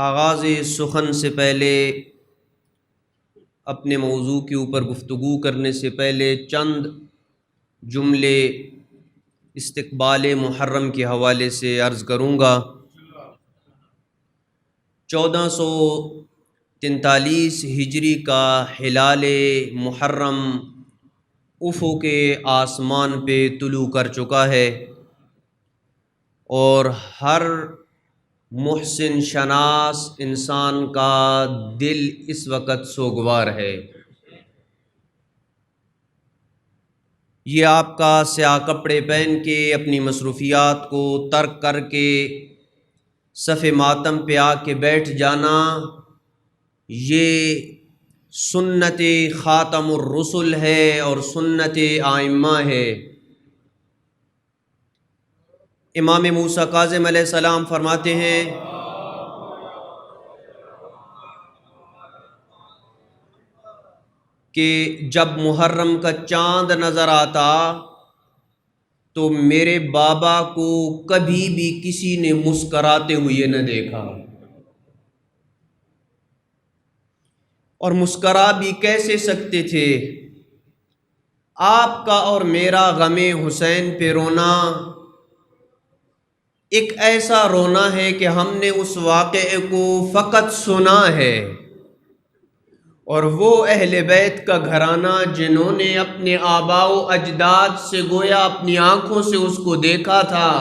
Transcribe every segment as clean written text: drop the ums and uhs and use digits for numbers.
آغاز سخن سے پہلے اپنے موضوع کے اوپر گفتگو کرنے سے پہلے چند جملے استقبال محرم کے حوالے سے عرض کروں گا۔ 1443 ہجری کا ہلال محرم افق آسمان پہ طلوع کر چکا ہے، اور ہر محسن شناس انسان کا دل اس وقت سوگوار ہے۔ یہ آپ کا سیاہ کپڑے پہن کے اپنی مصروفیات کو ترک کر کے صف ماتم پہ آ کے بیٹھ جانا، یہ سنت خاتم الرسل ہے اور سنت ائمہ ہے۔ امام موسیٰ کاظم علیہ السلام فرماتے ہیں کہ جب محرم کا چاند نظر آتا تو میرے بابا کو کبھی بھی کسی نے مسکراتے ہوئے نہ دیکھا، اور مسکرا بھی کیسے سکتے تھے؟ آپ کا اور میرا غم حسین پہ رونا ایک ایسا رونا ہے کہ ہم نے اس واقعے کو فقط سنا ہے، اور وہ اہل بیت کا گھرانہ جنہوں نے اپنے آباء و اجداد سے گویا اپنی آنکھوں سے اس کو دیکھا تھا۔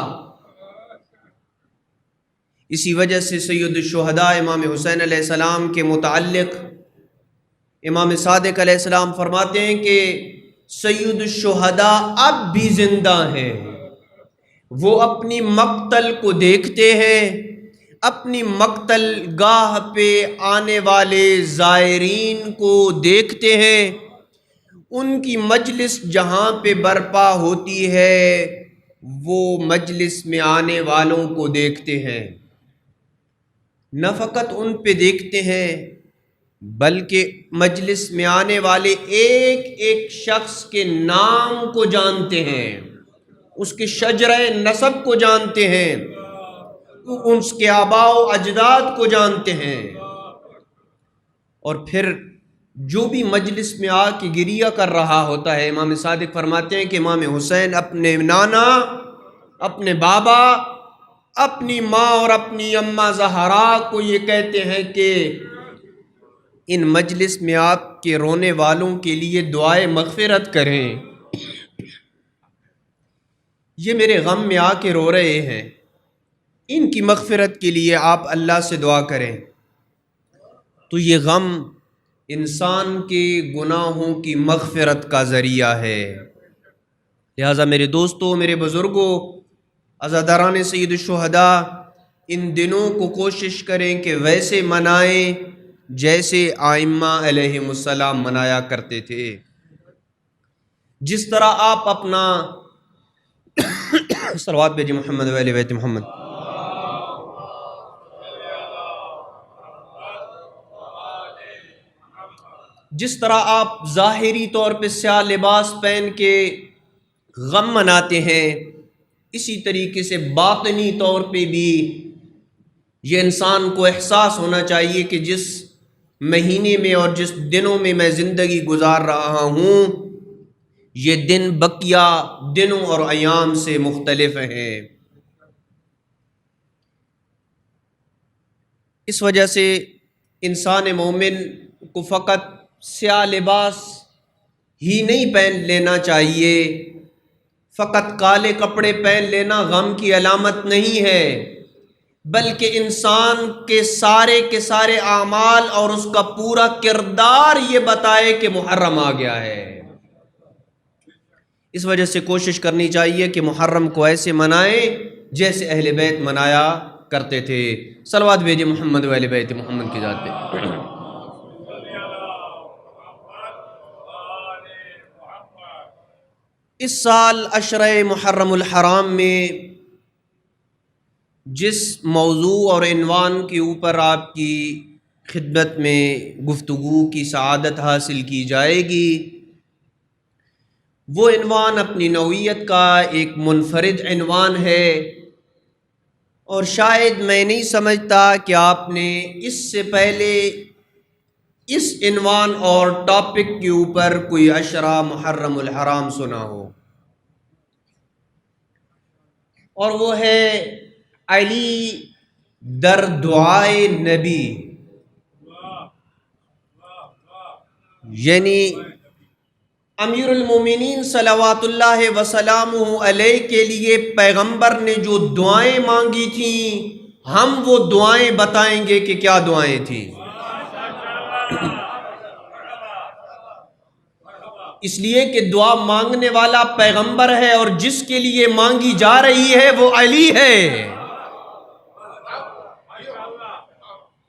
اسی وجہ سے سید الشہداء امام حسین علیہ السلام کے متعلق امام صادق علیہ السلام فرماتے ہیں کہ سید الشہداء اب بھی زندہ ہیں، وہ اپنی مقتل کو دیکھتے ہیں، اپنی مقتل گاہ پہ آنے والے زائرین کو دیکھتے ہیں، ان کی مجلس جہاں پہ برپا ہوتی ہے وہ مجلس میں آنے والوں کو دیکھتے ہیں۔ نہ فقط ان پہ دیکھتے ہیں بلکہ مجلس میں آنے والے ایک ایک شخص کے نام کو جانتے ہیں، اس کے شجرہ نسب کو جانتے ہیں، اس کے آباء و اجداد کو جانتے ہیں، اور پھر جو بھی مجلس میں آ کے گریہ کر رہا ہوتا ہے، امام صادق فرماتے ہیں کہ امام حسین اپنے نانا، اپنے بابا، اپنی ماں اور اپنی اماں زہرا کو یہ کہتے ہیں کہ ان مجلس میں آپ کے رونے والوں کے لیے دعائے مغفرت کریں، یہ میرے غم میں آ کے رو رہے ہیں، ان کی مغفرت کے لیے آپ اللہ سے دعا کریں۔ تو یہ غم انسان کے گناہوں کی مغفرت کا ذریعہ ہے۔ لہٰذا میرے دوستو، میرے بزرگوں، عزاداران سید الشہداء، ان دنوں کو کوشش کریں کہ ویسے منائیں جیسے ائمہ علیہم السلام منایا کرتے تھے۔ جس طرح آپ اپنا صلوات بھیجیں محمد و آل بیت محمد، جس طرح آپ ظاہری طور پہ سیاہ لباس پہن کے غم مناتے ہیں، اسی طریقے سے باطنی طور پہ بھی یہ انسان کو احساس ہونا چاہیے کہ جس مہینے میں اور جس دنوں میں میں زندگی گزار رہا ہوں، یہ دن بقیہ دنوں اور ایام سے مختلف ہیں۔ اس وجہ سے انسان مومن کو فقط سیاہ لباس ہی نہیں پہن لینا چاہیے، فقط کالے کپڑے پہن لینا غم کی علامت نہیں ہے، بلکہ انسان کے سارے اعمال اور اس کا پورا کردار یہ بتائے کہ محرم آ گیا ہے۔ اس وجہ سے کوشش کرنی چاہیے کہ محرم کو ایسے منائیں جیسے اہل بیت منایا کرتے تھے۔ صلوات بھیجیں محمد و آل بیت محمد کی ذات پہ۔ اس سال عشرہ محرم الحرام میں جس موضوع اور عنوان کے اوپر آپ کی خدمت میں گفتگو کی سعادت حاصل کی جائے گی، وہ عنوان اپنی نوعیت کا ایک منفرد عنوان ہے، اور شاید میں نہیں سمجھتا کہ آپ نے اس سے پہلے اس عنوان اور ٹاپک کے اوپر کوئی عشرہ محرم الحرام سنا ہو، اور وہ ہے علی در دعائے نبی، یعنی امیر المومنین صلوات اللہ وسلامہ علیہ کے لیے پیغمبر نے جو دعائیں مانگی تھیں، ہم وہ دعائیں بتائیں گے کہ کیا دعائیں تھیں۔ اس لیے کہ دعا مانگنے والا پیغمبر ہے اور جس کے لیے مانگی جا رہی ہے وہ علی ہے،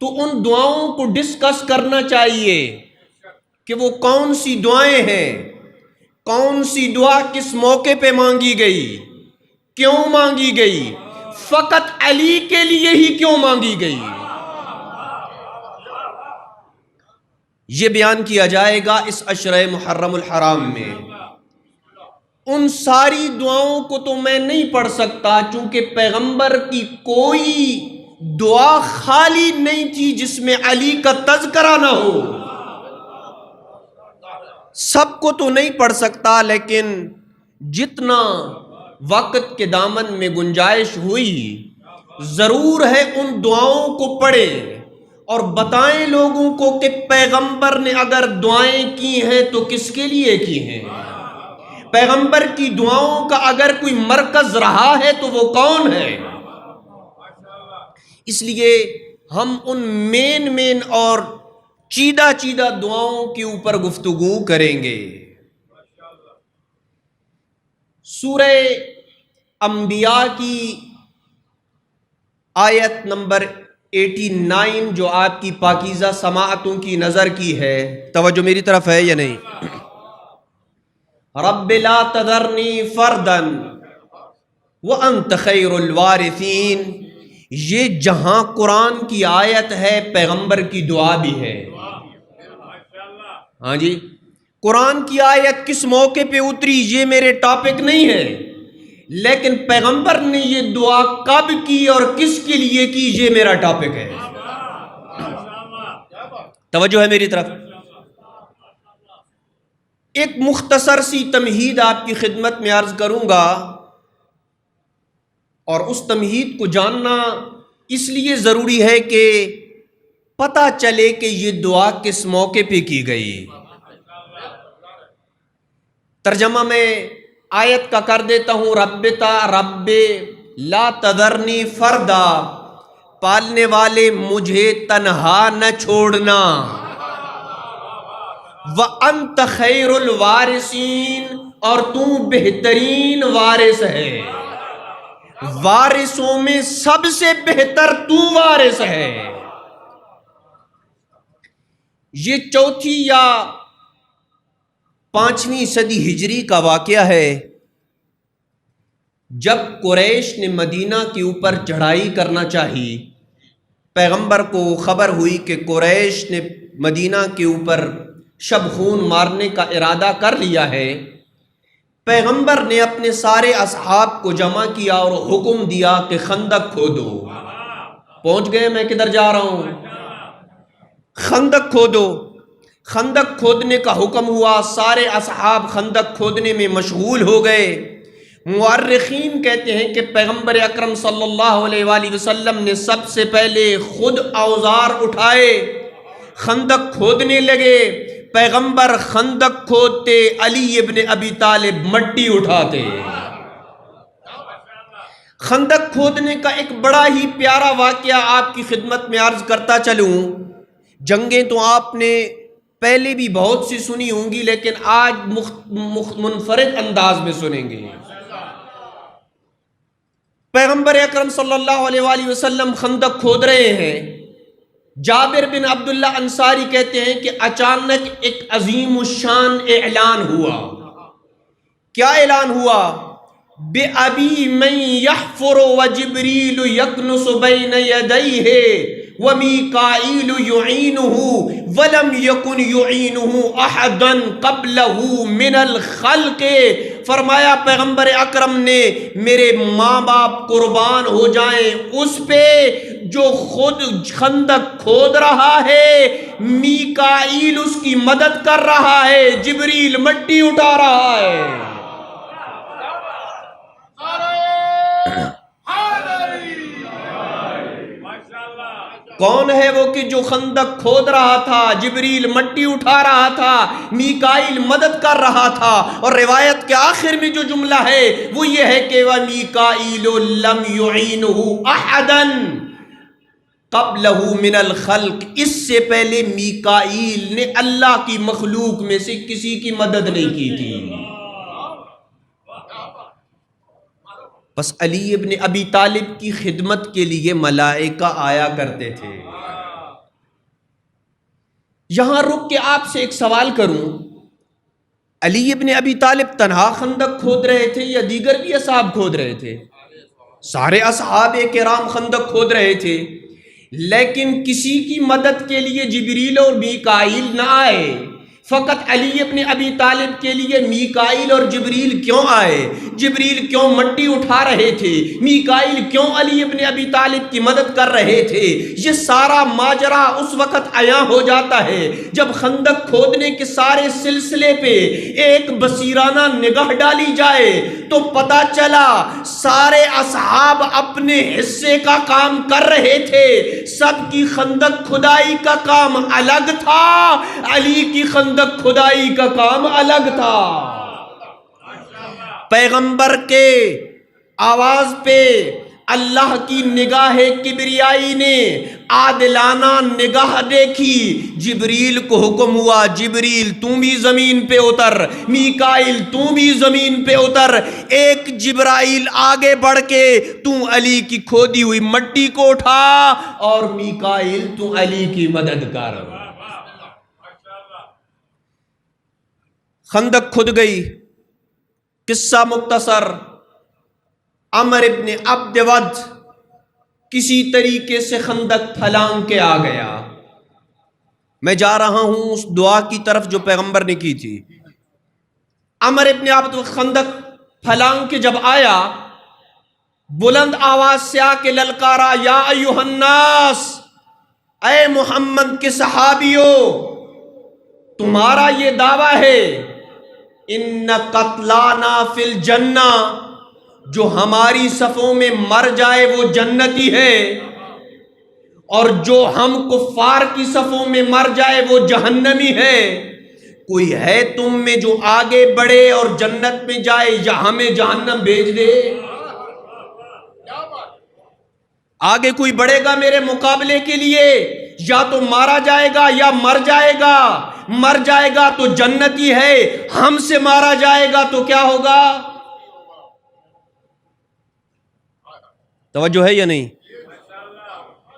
تو ان دعاؤں کو ڈسکس کرنا چاہیے کہ وہ کون سی دعائیں ہیں، کون سی دعا کس موقع پہ مانگی گئی، کیوں مانگی گئی، فقط علی کے لیے ہی کیوں مانگی گئی، یہ بیان کیا جائے گا اس عشرہ محرم الحرام میں۔ ان ساری دعاؤں کو تو میں نہیں پڑھ سکتا، چونکہ پیغمبر کی کوئی دعا خالی نہیں تھی جس میں علی کا تذکرہ نہ ہو۔ سب کو تو نہیں پڑھ سکتا، لیکن جتنا وقت کے دامن میں گنجائش ہوئی ضرور ہے ان دعاؤں کو پڑھیں اور بتائیں لوگوں کو کہ پیغمبر نے اگر دعائیں کی ہیں تو کس کے لیے کی ہیں، پیغمبر کی دعاؤں کا اگر کوئی مرکز رہا ہے تو وہ کون ہے۔ اس لیے ہم ان مین اور چیدہ دعاؤں کے اوپر گفتگو کریں گے۔ سورہ انبیاء کی آیت نمبر 89 جو آپ کی پاکیزہ سماعتوں کی نظر کی ہے، توجہ میری طرف ہے یا نہیں؟ رب لا تذرنی فردا وانت خیر الوارثین، یہ جہاں قرآن کی آیت ہے پیغمبر کی دعا بھی ہے۔ ہاں جی، قرآن کی آیت کس موقع پہ اتری یہ میرے ٹاپک نہیں ہے، لیکن پیغمبر نے یہ دعا کب کی اور کس کے لیے کی یہ میرا ٹاپک ہے۔ توجہ ہے میری طرف؟ ایک مختصر سی تمہید آپ کی خدمت میں عرض کروں گا، اور اس تمہید کو جاننا اس لیے ضروری ہے کہ پتہ چلے کہ یہ دعا کس موقع پہ کی گئی۔ ترجمہ میں آیت کا کر دیتا ہوں، رب لا تذرنی فردا، پالنے والے مجھے تنہا نہ چھوڑنا، وَأَنْتَ خَيْرُ الْوَارِثِينَ، اور تو بہترین وارث ہے، وارثوں میں سب سے بہتر تو وارث ہے۔ یہ 4 یا 5ویں صدی ہجری کا واقعہ ہے، جب قریش نے مدینہ کے اوپر چڑھائی کرنا چاہی۔ پیغمبر کو خبر ہوئی کہ قریش نے مدینہ کے اوپر شب خون مارنے کا ارادہ کر لیا ہے۔ پیغمبر نے اپنے سارے اصحاب کو جمع کیا اور حکم دیا کہ خندق کھودو۔ پہنچ گئے میں کدھر جا رہا ہوں؟ خندق کھودو۔ خندق کھودنے کا حکم ہوا، سارے اصحاب خندق کھودنے میں مشغول ہو گئے۔ مورخین کہتے ہیں کہ پیغمبر اکرم صلی اللہ علیہ وآلہ وسلم نے سب سے پہلے خود اوزار اٹھائے، خندق کھودنے لگے۔ پیغمبر خندق کھودتے، علی ابن ابی طالب مٹی اٹھاتے۔ خندق کھودنے کا ایک بڑا ہی پیارا واقعہ آپ کی خدمت میں عرض کرتا چلوں۔ جنگیں تو آپ نے پہلے بھی بہت سی سنی ہوں گی، لیکن آج منفرد انداز میں سنیں گے۔ پیغمبر اکرم صلی اللہ علیہ وآلہ وسلم خندق کھود رہے ہیں۔ جابر بن عبداللہ انصاری کہتے ہیں کہ اچانک ایک عظیم الشان اعلان ہوا۔ کیا اعلان ہوا؟ بِأَبِي مَن يَحْفُرُ وَجِبْرِيلُ يَكْنُسُ بَيْنَ يَدَيْهِ وَمِيكَائِيلُ يُعِينُهُ وَلَمْ يَكُنْ يُعِينُهُ أَحَدًا قَبْلَهُ مِنَ الْخَلْقِ۔ فرمایا پیغمبر اکرم نے میرے ماں باپ قربان ہو جائیں اس پہ جو خود خندق کھود رہا ہے، میکائیل اس کی مدد کر رہا ہے، جبریل مٹی اٹھا رہا ہے۔ کون ہے وہ کہ جو خندق کھود رہا تھا، جبریل مٹی اٹھا رہا تھا، میکائیل مدد کر رہا تھا؟ اور روایت کے آخر میں جو جملہ ہے وہ یہ ہے کہ وَمِيكَائِيلُ لَمْ يُعِينُهُ أَحَدًا قَبْلَهُ مِنَ الْخَلْقِ، اس سے پہلے میکائیل نے اللہ کی مخلوق میں سے کسی کی مدد نہیں کی تھی۔ بس علی ابن ابی طالب کی خدمت کے لیے ملائکہ آیا کرتے تھے۔ یہاں رک کے آپ سے ایک سوال کروں، علی ابن ابی طالب تنہا خندق کھود رہے تھے یا دیگر بھی اصحاب کھود رہے تھے؟ سارے اصحاب کرام خندق کھود رہے تھے، لیکن کسی کی مدد کے لیے جبریل اور میکائیل نہ آئے، فقط علی ابن ابی طالب کے لیے میکائیل اور جبریل کیوں آئے؟ جبریل کیوں مٹی اٹھا رہے تھے؟ میکائیل کیوں علی ابن ابی طالب کی مدد کر رہے تھے؟ یہ سارا ماجرا اس وقت عیاں ہو جاتا ہے جب خندق کھودنے کے سارے سلسلے پہ ایک بصیرانہ نگاہ ڈالی جائے تو پتہ چلا سارے اصحاب اپنے حصے کا کام کر رہے تھے، سب کی خندق کھدائی کا کام الگ تھا، علی کی خندق کھدائی کا کام الگ تھا۔ پیغمبر کے آواز پہ اللہ کی نگاہ کبریائی نے عادلانہ نگاہ دیکھی، جبریل کو حکم ہوا جبریل تو بھی زمین پہ اتر، میکائیل تو بھی زمین پہ اتر۔ ایک جبرائیل آگے بڑھ کے تو علی کی کھودی ہوئی مٹی کو اٹھا اور میکائیل تو علی کی مدد کر۔ خندق کھد گئی۔ قصہ مختصر، عمر ابن عبد ود کسی طریقے سے خندق پھلانگ کے آ گیا۔ میں جا رہا ہوں اس دعا کی طرف جو پیغمبر نے کی تھی۔ عمر ابن عبد ود خندق پھلانگ کے جب آیا، بلند آواز سے آ کے للکارا، یا ایھا الناس، اے محمد کے صحابیوں، تمہارا یہ دعویٰ ہے ان قتلانا فی الجنہ، جو ہماری صفوں میں مر جائے وہ جنتی ہے، اور جو ہم کفار کی صفوں میں مر جائے وہ جہنمی ہے۔ کوئی ہے تم میں جو آگے بڑھے اور جنت میں جائے یا ہمیں جہنم بھیج دے؟ آگے کوئی بڑھے گا میرے مقابلے کے لیے؟ یا تو مارا جائے گا یا مر جائے گا۔ مر جائے گا تو جنتی ہے، ہم سے مارا جائے گا تو کیا ہوگا؟ توجہ ہے یا نہیں؟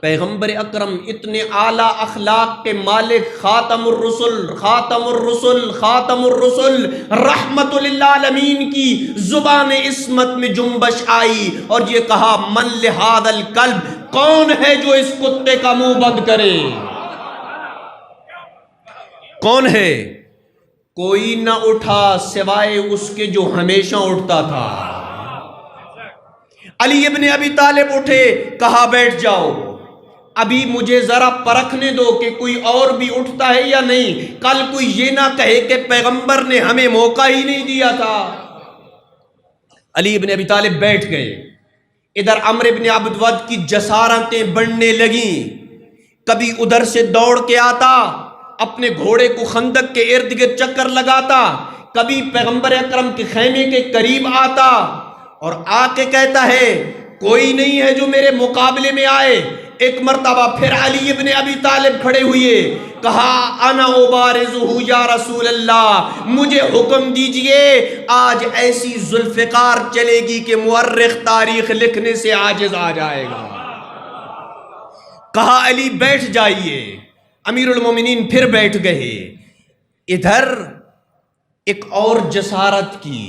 پیغمبر اکرم اتنے اعلیٰ اخلاق کے مالک، خاتم الرسل رحمت للعالمین کی زبان عصمت میں جنبش آئی اور یہ کہا من لہذا الکلب، کون ہے جو اس کتے کا منہ بند کرے؟ کون ہے؟ کوئی نہ اٹھا سوائے اس کے جو ہمیشہ اٹھتا تھا۔ علی ابن ابی طالب اٹھے، کہا بیٹھ جاؤ، ابھی مجھے ذرا پرکھنے دو کہ کوئی اور بھی اٹھتا ہے یا نہیں، کل کوئی یہ نہ کہے کہ پیغمبر نے ہمیں موقع ہی نہیں دیا تھا۔ علی ابن ابی طالب بیٹھ گئے۔ ادھر عمر ابن عبد ود کی جسارتیں بڑھنے لگیں، کبھی ادھر سے دوڑ کے آتا، اپنے گھوڑے کو خندق کے ارد گرد چکر لگاتا، کبھی پیغمبر اکرم کے خیمے کے قریب آتا اور آ کے کہتا ہے کوئی نہیں ہے جو میرے مقابلے میں آئے۔ ایک مرتبہ پھر علی ابن ابی طالب کھڑے ہوئے، کہا انا ابارزہ یا رسول اللہ، مجھے حکم دیجئے، آج ایسی ذوالفقار چلے گی کہ مورخ تاریخ لکھنے سے عاجز آ جائے گا۔ کہا علی بیٹھ جائیے۔ امیر المومنین پھر بیٹھ گئے۔ ادھر ایک اور جسارت کی،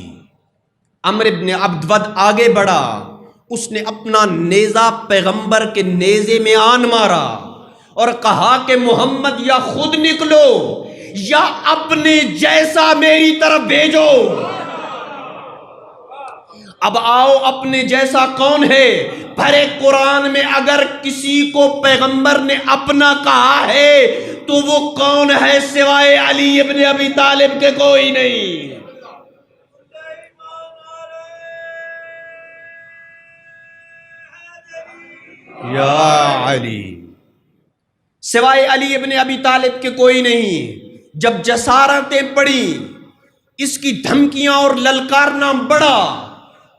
عمر ابن عبد ود آگے بڑھا، اس نے اپنا نیزہ پیغمبر کے نیزے میں آن مارا اور کہا کہ محمد یا خود نکلو یا اپنے جیسا میری طرف بھیجو۔ اب آؤ، اپنے جیسا کون ہے؟ بھرے قرآن میں اگر کسی کو پیغمبر نے اپنا کہا ہے تو وہ کون ہے سوائے علی ابن ابی طالب کے؟ کوئی نہیں۔ یا علی، سوائے علی ابن ابی طالب کے کوئی نہیں۔ جب جسارتیں پڑی، اس کی دھمکیاں اور للکارنا بڑھا،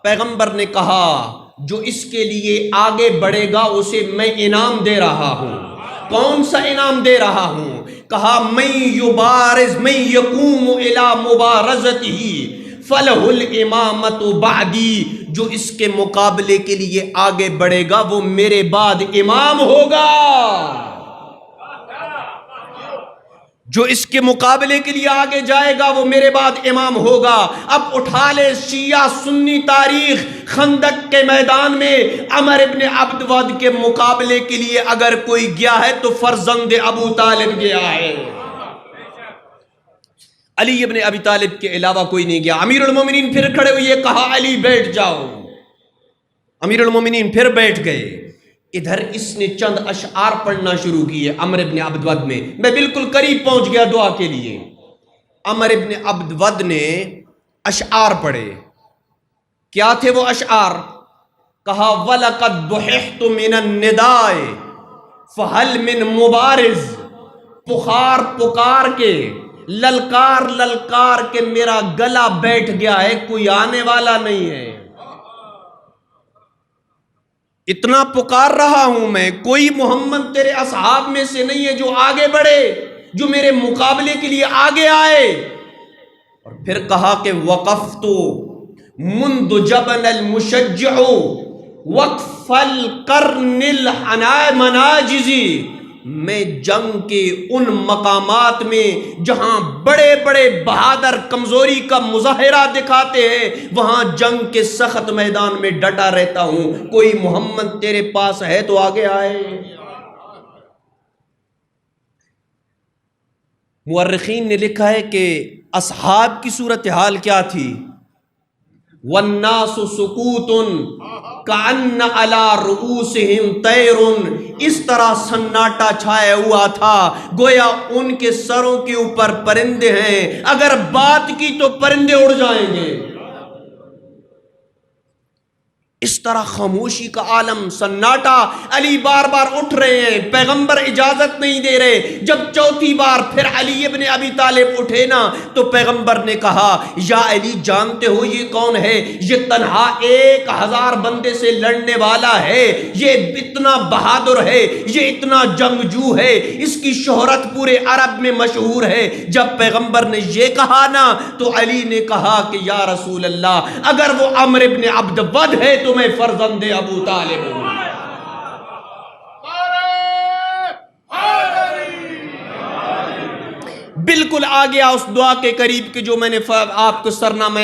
پیغمبر نے کہا جو اس کے لیے آگے بڑھے گا اسے میں انعام دے رہا ہوں۔ کون سا انعام دے رہا ہوں؟ کہا من یبارز من یقوم الی مبارزتہ فلہ الامامۃ بعدی، جو اس کے مقابلے کے لیے آگے بڑھے گا وہ میرے بعد امام ہوگا۔ جو اس کے مقابلے کے لیے آگے جائے گا وہ میرے بعد امام ہوگا۔ اب اٹھا لے شیعہ سنی تاریخ، خندق کے میدان میں عمر ابن عبد ود کے مقابلے کے لیے اگر کوئی گیا ہے تو فرزند ابو طالب گیا ہے، علی ابن ابی طالب کے علاوہ کوئی نہیں گیا۔ امیر المومنین پھر کھڑے ہوئے، کہا علی بیٹھ جاؤ۔ امیر المومنین پھر بیٹھ گئے۔ ادھر اس نے چند اشعار پڑھنا شروع کیے عمر ابن عبد ود میں بالکل قریب پہنچ گیا دعا کے لیے۔ عمر ابن عبد ود نے اشعار پڑھے۔ کیا تھے وہ اشعار؟ کہا وَلَقَدْ بُحِحْتُ مِنَ النِّدَاءِ فَهَلْ مِن مُبَارِز، پکار کے للکار للکار کے میرا گلا بیٹھ گیا ہے، کوئی آنے والا نہیں ہے۔ اتنا پکار رہا ہوں میں، کوئی محمد تیرے اصحاب میں سے نہیں ہے جو آگے بڑھے، جو میرے مقابلے کے لیے آگے آئے۔ اور پھر کہا کہ وقفت منذ جبن المشجع وقف القرن المناجزی، میں جنگ کے ان مقامات میں جہاں بڑے بڑے بہادر کمزوری کا مظاہرہ دکھاتے ہیں وہاں جنگ کے سخت میدان میں ڈٹا رہتا ہوں۔ کوئی محمد تیرے پاس ہے تو آگے آئے۔ مورخین نے لکھا ہے کہ اصحاب کی صورتحال کیا تھی؟ وَالنَّاسُ سُکُوتٌ کَأَنَّ عَلَىٰ رُؤُوسِهِمْ طَیْرٌ، اس طرح سناٹا چھایا ہوا تھا گویا ان کے سروں کے اوپر پرندے ہیں، اگر بات کی تو پرندے اڑ جائیں گے۔ اس طرح خاموشی کا عالم، سناٹا۔ علی بار بار اٹھ رہے ہیں، پیغمبر اجازت نہیں دے رہے۔ جب چوتھی بار پھر علی ابن ابی طالب اٹھے نا تو پیغمبر نے کہا یا علی جانتے ہو یہ کون ہے؟ یہ تنہا 1000 بندے سے لڑنے والا ہے، یہ اتنا بہادر ہے، یہ اتنا جنگجو ہے، اس کی شہرت پورے عرب میں مشہور ہے۔ جب پیغمبر نے یہ کہا نا تو علی نے کہا کہ یا رسول اللہ اگر وہ عمر ابن عبد ود ہے تو میں فرزند ابو طالب ہوں۔ بالکل آ گیا اس دعا کے قریب کہ جو میں نے آپ کو سرنامہ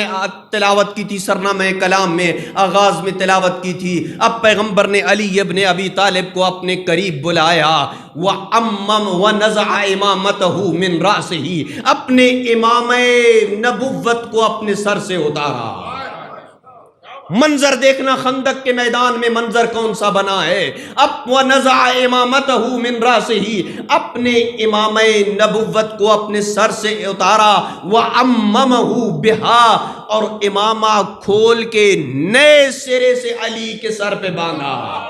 تلاوت کی تھی، سرنامہ کلام میں آغاز میں تلاوت کی تھی۔ اب پیغمبر نے علی ابن ابی طالب کو اپنے قریب بلایا، وَعَمَّمْ وَنَزَعَ إِمَامَتَهُ مِنْ رَأْسِهِ، اپنے امامِ نبوت کو اپنے سر سے اتارا۔ منظر دیکھنا خندق کے میدان میں منظر کون سا بنا ہے۔ اب وَنَزَعَ إِمَامَتَهُ مِنْ رَأْسِهِ، اپنے امام نبوت کو اپنے سر سے اتارا، وَعَمَّمَهُ بِهَا، اور امامہ کھول کے نئے سرے سے علی کے سر پہ باندھا۔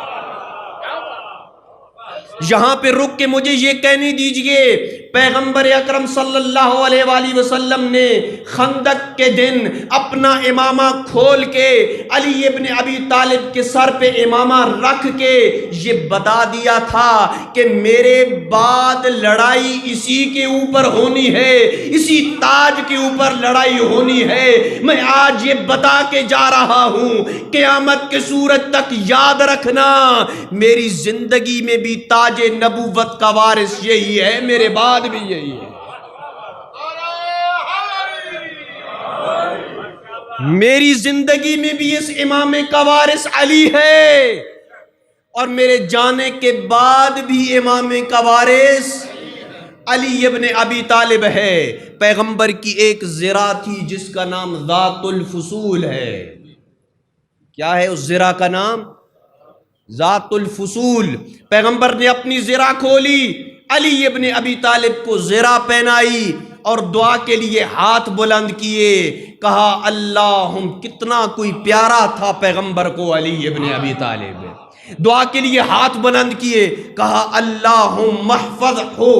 یہاں پہ رک کے مجھے یہ کہنے دیجئے، پیغمبر اکرم صلی اللہ علیہ وآلہ وسلم نے خندق کے دن اپنا امامہ کھول کے علی ابن ابی طالب کے سر پہ امامہ رکھ کے یہ بتا دیا تھا کہ میرے بعد لڑائی اسی کے اوپر ہونی ہے، اسی تاج کے اوپر لڑائی ہونی ہے۔ میں آج یہ بتا کے جا رہا ہوں، قیامت کے سورج تک یاد رکھنا میری زندگی میں بھی تاج نبوت کا وارث یہی ہے، میرے بعد بھی یہی ہے۔ میری زندگی میں بھی اس امام کا وارث علی ہے۔ اور میرے جانے کے بعد بھی امام کا وارث علی ابن ابی طالب ہے۔ پیغمبر کی ایک زرہ تھی جس کا نام ذات الفصول ہے۔ کیا ہے اس زرہ کا نام؟ ذات الفصول۔ پیغمبر نے اپنی زرہ کھولی، علی ابن ابی طالب کو زرہ پہنائی اور دعا کے لیے ہاتھ بلند کیے، کہا اللہم، کتنا کوئی پیارا تھا پیغمبر کو علی ابن ابی طالب۔ دعا کے لیے ہاتھ بلند کیے، کہا اللہم محفظ ہو،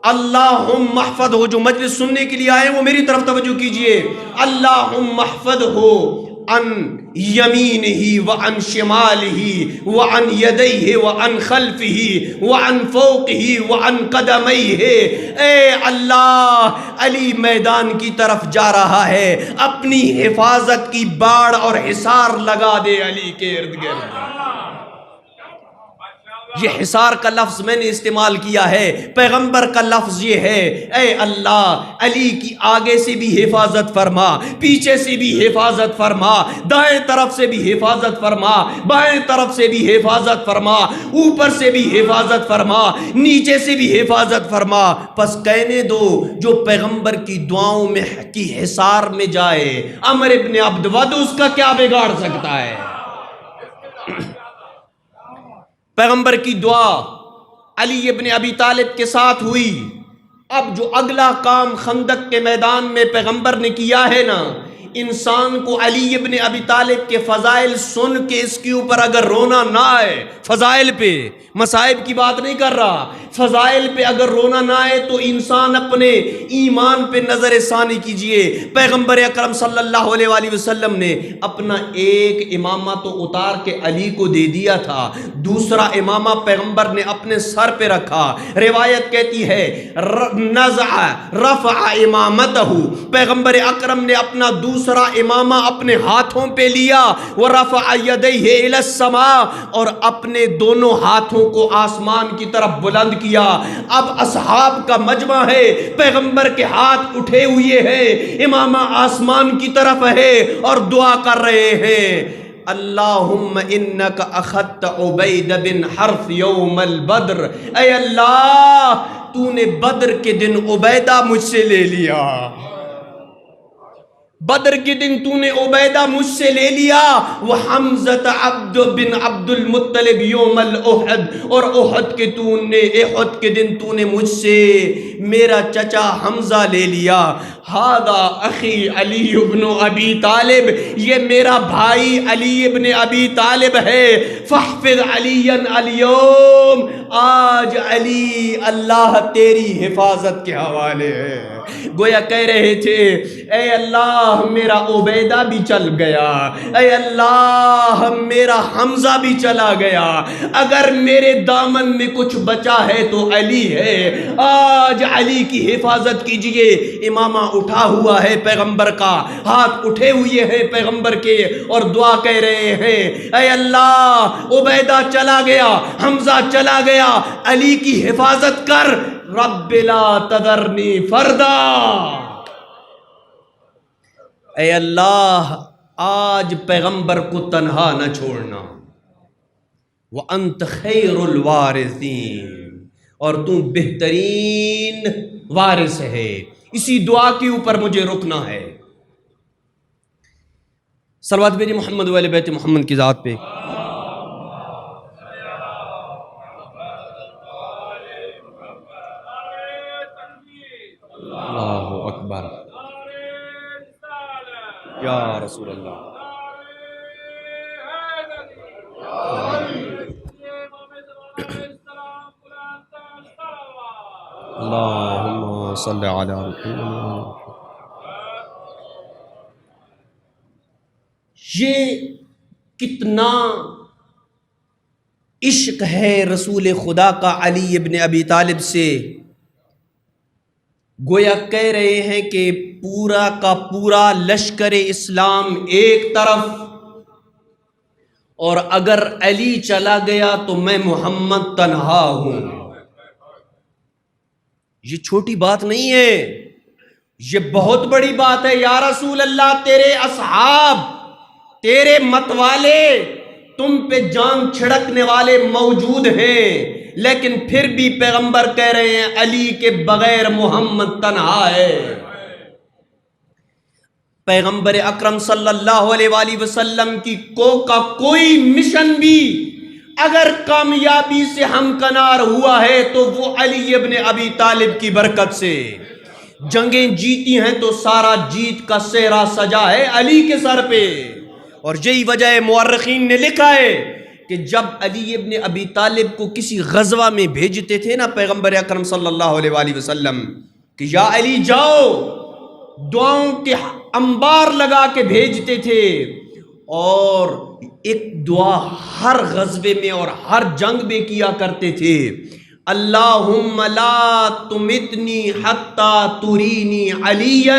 اللہم محفظ ہو۔ جو مجلس سننے کے لیے آئے وہ میری طرف توجہ کیجئے۔ اللہم محفظ ہو عن یمینہ وعن شمالہ وعن یدیہ وعن خلفہ وعن فوقہ وعن قدمیہ۔ اے اللہ، علی میدان کی طرف جا رہا ہے، اپنی حفاظت کی باڑ اور حصار لگا دے علی کے ارد گرد۔ یہ حصار کا لفظ میں نے استعمال کیا ہے، پیغمبر کا لفظ یہ ہے، اے اللہ، علی کی آگے سے بھی حفاظت فرما، پیچھے سے بھی حفاظت فرما، دائیں طرف سے بھی حفاظت فرما، بائیں طرف سے بھی حفاظت فرما، اوپر سے بھی حفاظت فرما، نیچے سے بھی حفاظت فرما۔ پس کہنے دو جو پیغمبر کی دعاؤں میں کی حصار میں جائے، عمر ابن عبد ود اس کا کیا بگاڑ سکتا ہے؟ پیغمبر کی دعا علی ابن ابی طالب کے ساتھ ہوئی۔ اب جو اگلا کام خندق کے میدان میں پیغمبر نے کیا ہے نا، انسان کو علی ابن ابی طالب کے فضائل سن کے اس کے اوپر اگر رونا نہ آئے، فضائل پہ، مصائب کی بات نہیں کر رہا، فضائل پہ اگر رونا نہ آئے تو انسان اپنے ایمان پہ نظر ثانی کیجئے۔ پیغمبر اکرم صلی اللہ علیہ وآلہ وسلم نے اپنا ایک امامہ تو اتار کے علی کو دے دیا تھا، دوسرا امامہ پیغمبر نے اپنے سر پہ رکھا۔ روایت کہتی ہے نزع رفع امامتہ، پیغمبر اکرم نے اپنا دوسرا امامہ اپنے ہاتھوں پہ لیا، ورفع یدیہ الی السماء، اور اپنے دونوں ہاتھوں کو آسمان کی طرف بلند کیا۔ اب اصحاب کا مجمع ہے، پیغمبر کے ہاتھ اٹھے ہوئے ہیں، امامہ آسمان کی طرف ہے اور دعا کر رہے ہیں، اللہم انک اخذت عبید بن حرث یوم البدر، اے اللہ، تو نے بدر کے دن عبیدہ مجھ سے لے لیا، بدر کے دن تو نے عبیدہ مجھ سے لے لیا، وحمزۃ عبد بن عبد المطلب یوم الاحد، اور احد کے دن تو نے مجھ سے میرا چچا حمزہ لے لیا۔ ھذا اخی علی ابن ابی طالب، یہ میرا بھائی علی ابن ابی طالب ہے، فاحفظ علی اليوم، آج علی اللہ تیری حفاظت کے حوالے ہے۔ گویا کہہ رہے تھے اے اللہ میرا عبیدہ بھی چل گیا، اے اللہ میرا حمزہ بھی چلا گیا، اگر میرے دامن میں کچھ بچا ہے تو علی ہے، آج علی کی حفاظت کیجئے۔ امامہ اٹھا ہوا ہے پیغمبر کا، ہاتھ اٹھے ہوئے ہیں پیغمبر کے، اور دعا کہہ رہے ہیں اے اللہ عبیدہ چلا گیا، حمزہ چلا گیا، علی کی حفاظت کر، رب لا تذرنی فردا، اے اللہ آج پیغمبر کو تنہا نہ چھوڑنا، وَأَنْتَ خَيْرُ الْوَارِثِينَ، اور تو بہترین وارث ہے۔ اسی دعا کے اوپر مجھے رکنا ہے۔ صلوات بھیجئے محمد و اہل بیت محمد کی ذات پہ۔ اللہ اکبر، یا رسول اللہ، اللہم صلی علی محمد۔ یہ کتنا عشق ہے رسول خدا کا علی ابن ابی طالب سے، گویا کہہ رہے ہیں کہ پورا کا پورا لشکر اسلام ایک طرف، اور اگر علی چلا گیا تو میں محمد تنہا ہوں۔ یہ چھوٹی بات نہیں ہے، یہ بہت بڑی بات ہے۔ یا رسول اللہ، تیرے اصحاب، تیرے متوالے تم پہ جان چھڑکنے والے موجود ہیں، لیکن پھر بھی پیغمبر کہہ رہے ہیں علی کے بغیر محمد تنہا ہے۔ پیغمبر اکرم صلی اللہ علیہ وآلہ وسلم کی کوئی مشن بھی اگر کامیابی سے ہمکنار ہوا ہے تو وہ علی ابن ابی طالب کی برکت سے۔ جنگیں جیتی ہیں تو سارا جیت کا سہرا سجا ہے علی کے سر پہ، اور یہی وجہ ہے مورخین نے لکھا ہے کہ جب علی ابن ابی طالب کو کسی غزوہ میں بھیجتے تھے نا پیغمبر اکرم صلی اللہ علیہ وآلہ وسلم کہ یا علی جاؤ، دعاؤں کے انبار لگا کے بھیجتے تھے، اور ایک دعا ہر غزوے میں اور ہر جنگ میں کیا کرتے تھے، اللہم لا تمتنی حتی ترینی علیا،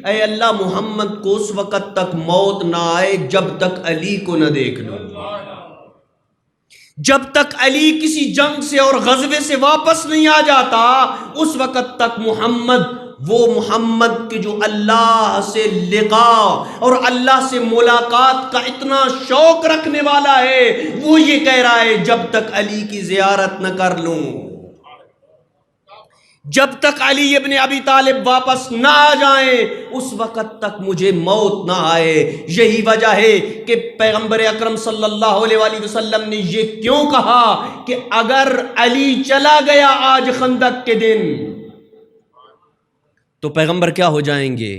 اے اللہ محمد کو اس وقت تک موت نہ آئے جب تک علی کو نہ دیکھ لوں۔ جب تک علی کسی جنگ سے اور غزوے سے واپس نہیں آ جاتا اس وقت تک وہ محمد کے جو اللہ سے لقاء اور اللہ سے ملاقات کا اتنا شوق رکھنے والا ہے، وہ یہ کہہ رہا ہے جب تک علی کی زیارت نہ کر لوں، جب تک علی ابن ابی طالب واپس نہ آ جائیں اس وقت تک مجھے موت نہ آئے۔ یہی وجہ ہے کہ پیغمبر اکرم صلی اللہ علیہ وآلہ وسلم نے یہ کیوں کہا کہ اگر علی چلا گیا آج خندق کے دن تو پیغمبر کیا ہو جائیں گے؟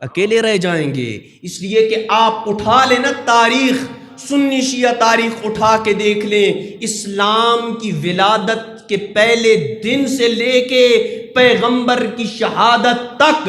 اکیلے رہ جائیں گے۔ اس لیے کہ آپ اٹھا لیں نا تاریخ، سنی شیعہ تاریخ اٹھا کے دیکھ لیں، اسلام کی ولادت کے پہلے دن سے لے کے پیغمبر کی شہادت تک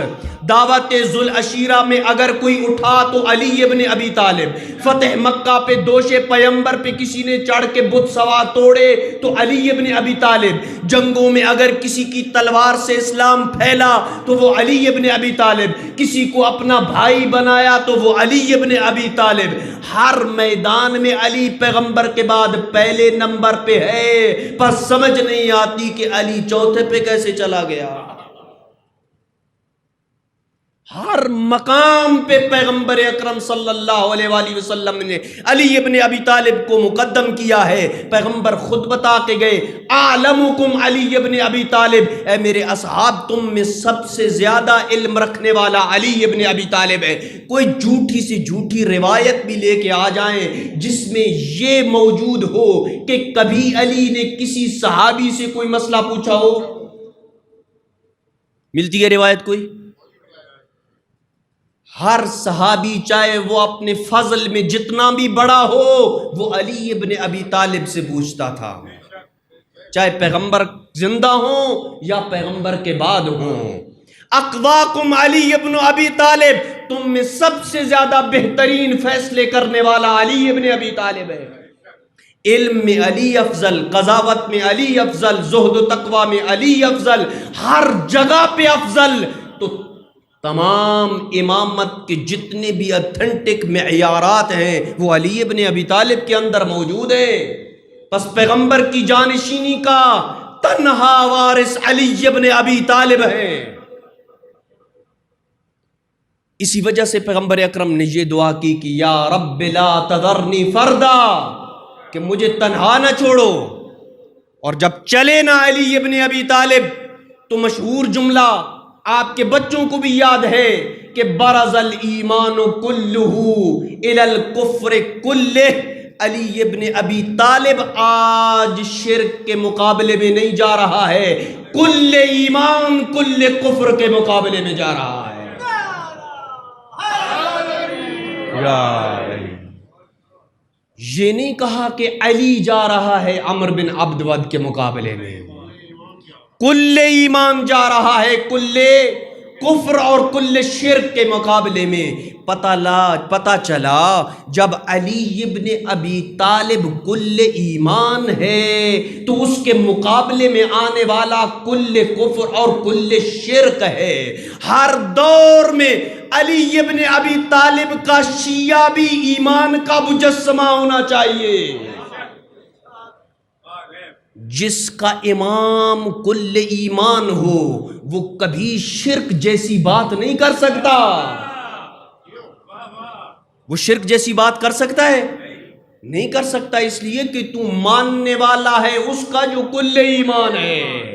دعوت ذوالعشیرہ میں اگر کوئی اٹھا تو علی ابن ابی طالب، فتح مکہ پہ دوش پیغمبر پہ کسی نے چڑھ کے بت سوار توڑے تو علی ابن ابی طالب، جنگوں میں اگر کسی کی تلوار سے اسلام پھیلا تو وہ علی ابن ابی طالب، کسی کو اپنا بھائی بنایا تو وہ علی ابن ابی طالب، ہر میدان میں علی پیغمبر کے بعد پہلے نمبر پہ ہے، پر سمجھ نہیں آتی کہ علی چوتھے پہ کیسے چلا گیا۔ ہر مقام پہ پیغمبر اکرم صلی اللہ علیہ وآلہ وسلم نے علی ابن ابی طالب کو مقدم کیا ہے۔ پیغمبر خود بتا کے گئے اعلمکم علی ابن ابی طالب، اے میرے اصحاب تم میں سب سے زیادہ علم رکھنے والا علی ابن ابی طالب ہے۔ کوئی جھوٹی سی جھوٹی روایت بھی لے کے آ جائیں جس میں یہ موجود ہو کہ کبھی علی نے کسی صحابی سے کوئی مسئلہ پوچھا ہو، ملتی ہے روایت کوئی؟ ہر صحابی چاہے وہ اپنے فضل میں جتنا بھی بڑا ہو وہ علی ابن ابی طالب سے پوچھتا تھا، چاہے پیغمبر زندہ ہوں یا پیغمبر کے بعد ہوں۔ اقواکم علی ابن ابی طالب، تم میں سب سے زیادہ بہترین فیصلے کرنے والا علی ابن ابی طالب ہے۔ علم میں علی افضل، قضاوت میں علی افضل، زہد و تقوی میں علی افضل، ہر جگہ پہ افضل۔ تو تمام امامت کے جتنے بھی اتھینٹک معیارات ہیں وہ علی ابن ابی طالب کے اندر موجود ہیں۔ پس پیغمبر کی جانشینی کا تنہا وارث علی ابن ابی طالب ہے۔ اسی وجہ سے پیغمبر اکرم نے یہ دعا کی کہ یا رب لا تذرنی فردا، کہ مجھے تنہا نہ چھوڑو۔ اور جب چلے نا علی ابن ابی طالب تو مشہور جملہ آپ کے بچوں کو بھی یاد ہے کہ برز الایمان کلہ الی الکفر کلہ، علی ابن ابی طالب آج شرک کے مقابلے میں نہیں جا رہا ہے، کل ایمان کل کفر کے مقابلے میں جا رہا ہے۔ یہ نہیں کہا کہ علی جا رہا ہے عمر بن عبد ود کے مقابلے میں، کل ایمان جا رہا ہے کل کفر اور کل شرک کے مقابلے میں۔ پتہ چلا جب علی ابن ابی طالب کل ایمان ہے تو اس کے مقابلے میں آنے والا کل کفر اور کل شرک ہے۔ ہر دور میں علی ابن ابی طالب کا شیعہ بھی ایمان کا مجسمہ ہونا چاہیے۔ جس کا امام کل ایمان ہو وہ کبھی شرک جیسی بات نہیں کر سکتا۔ وہ شرک جیسی بات کر سکتا ہے؟ نہیں کر سکتا، اس لیے کہ تو ماننے والا ہے اس کا جو کل ایمان ہے۔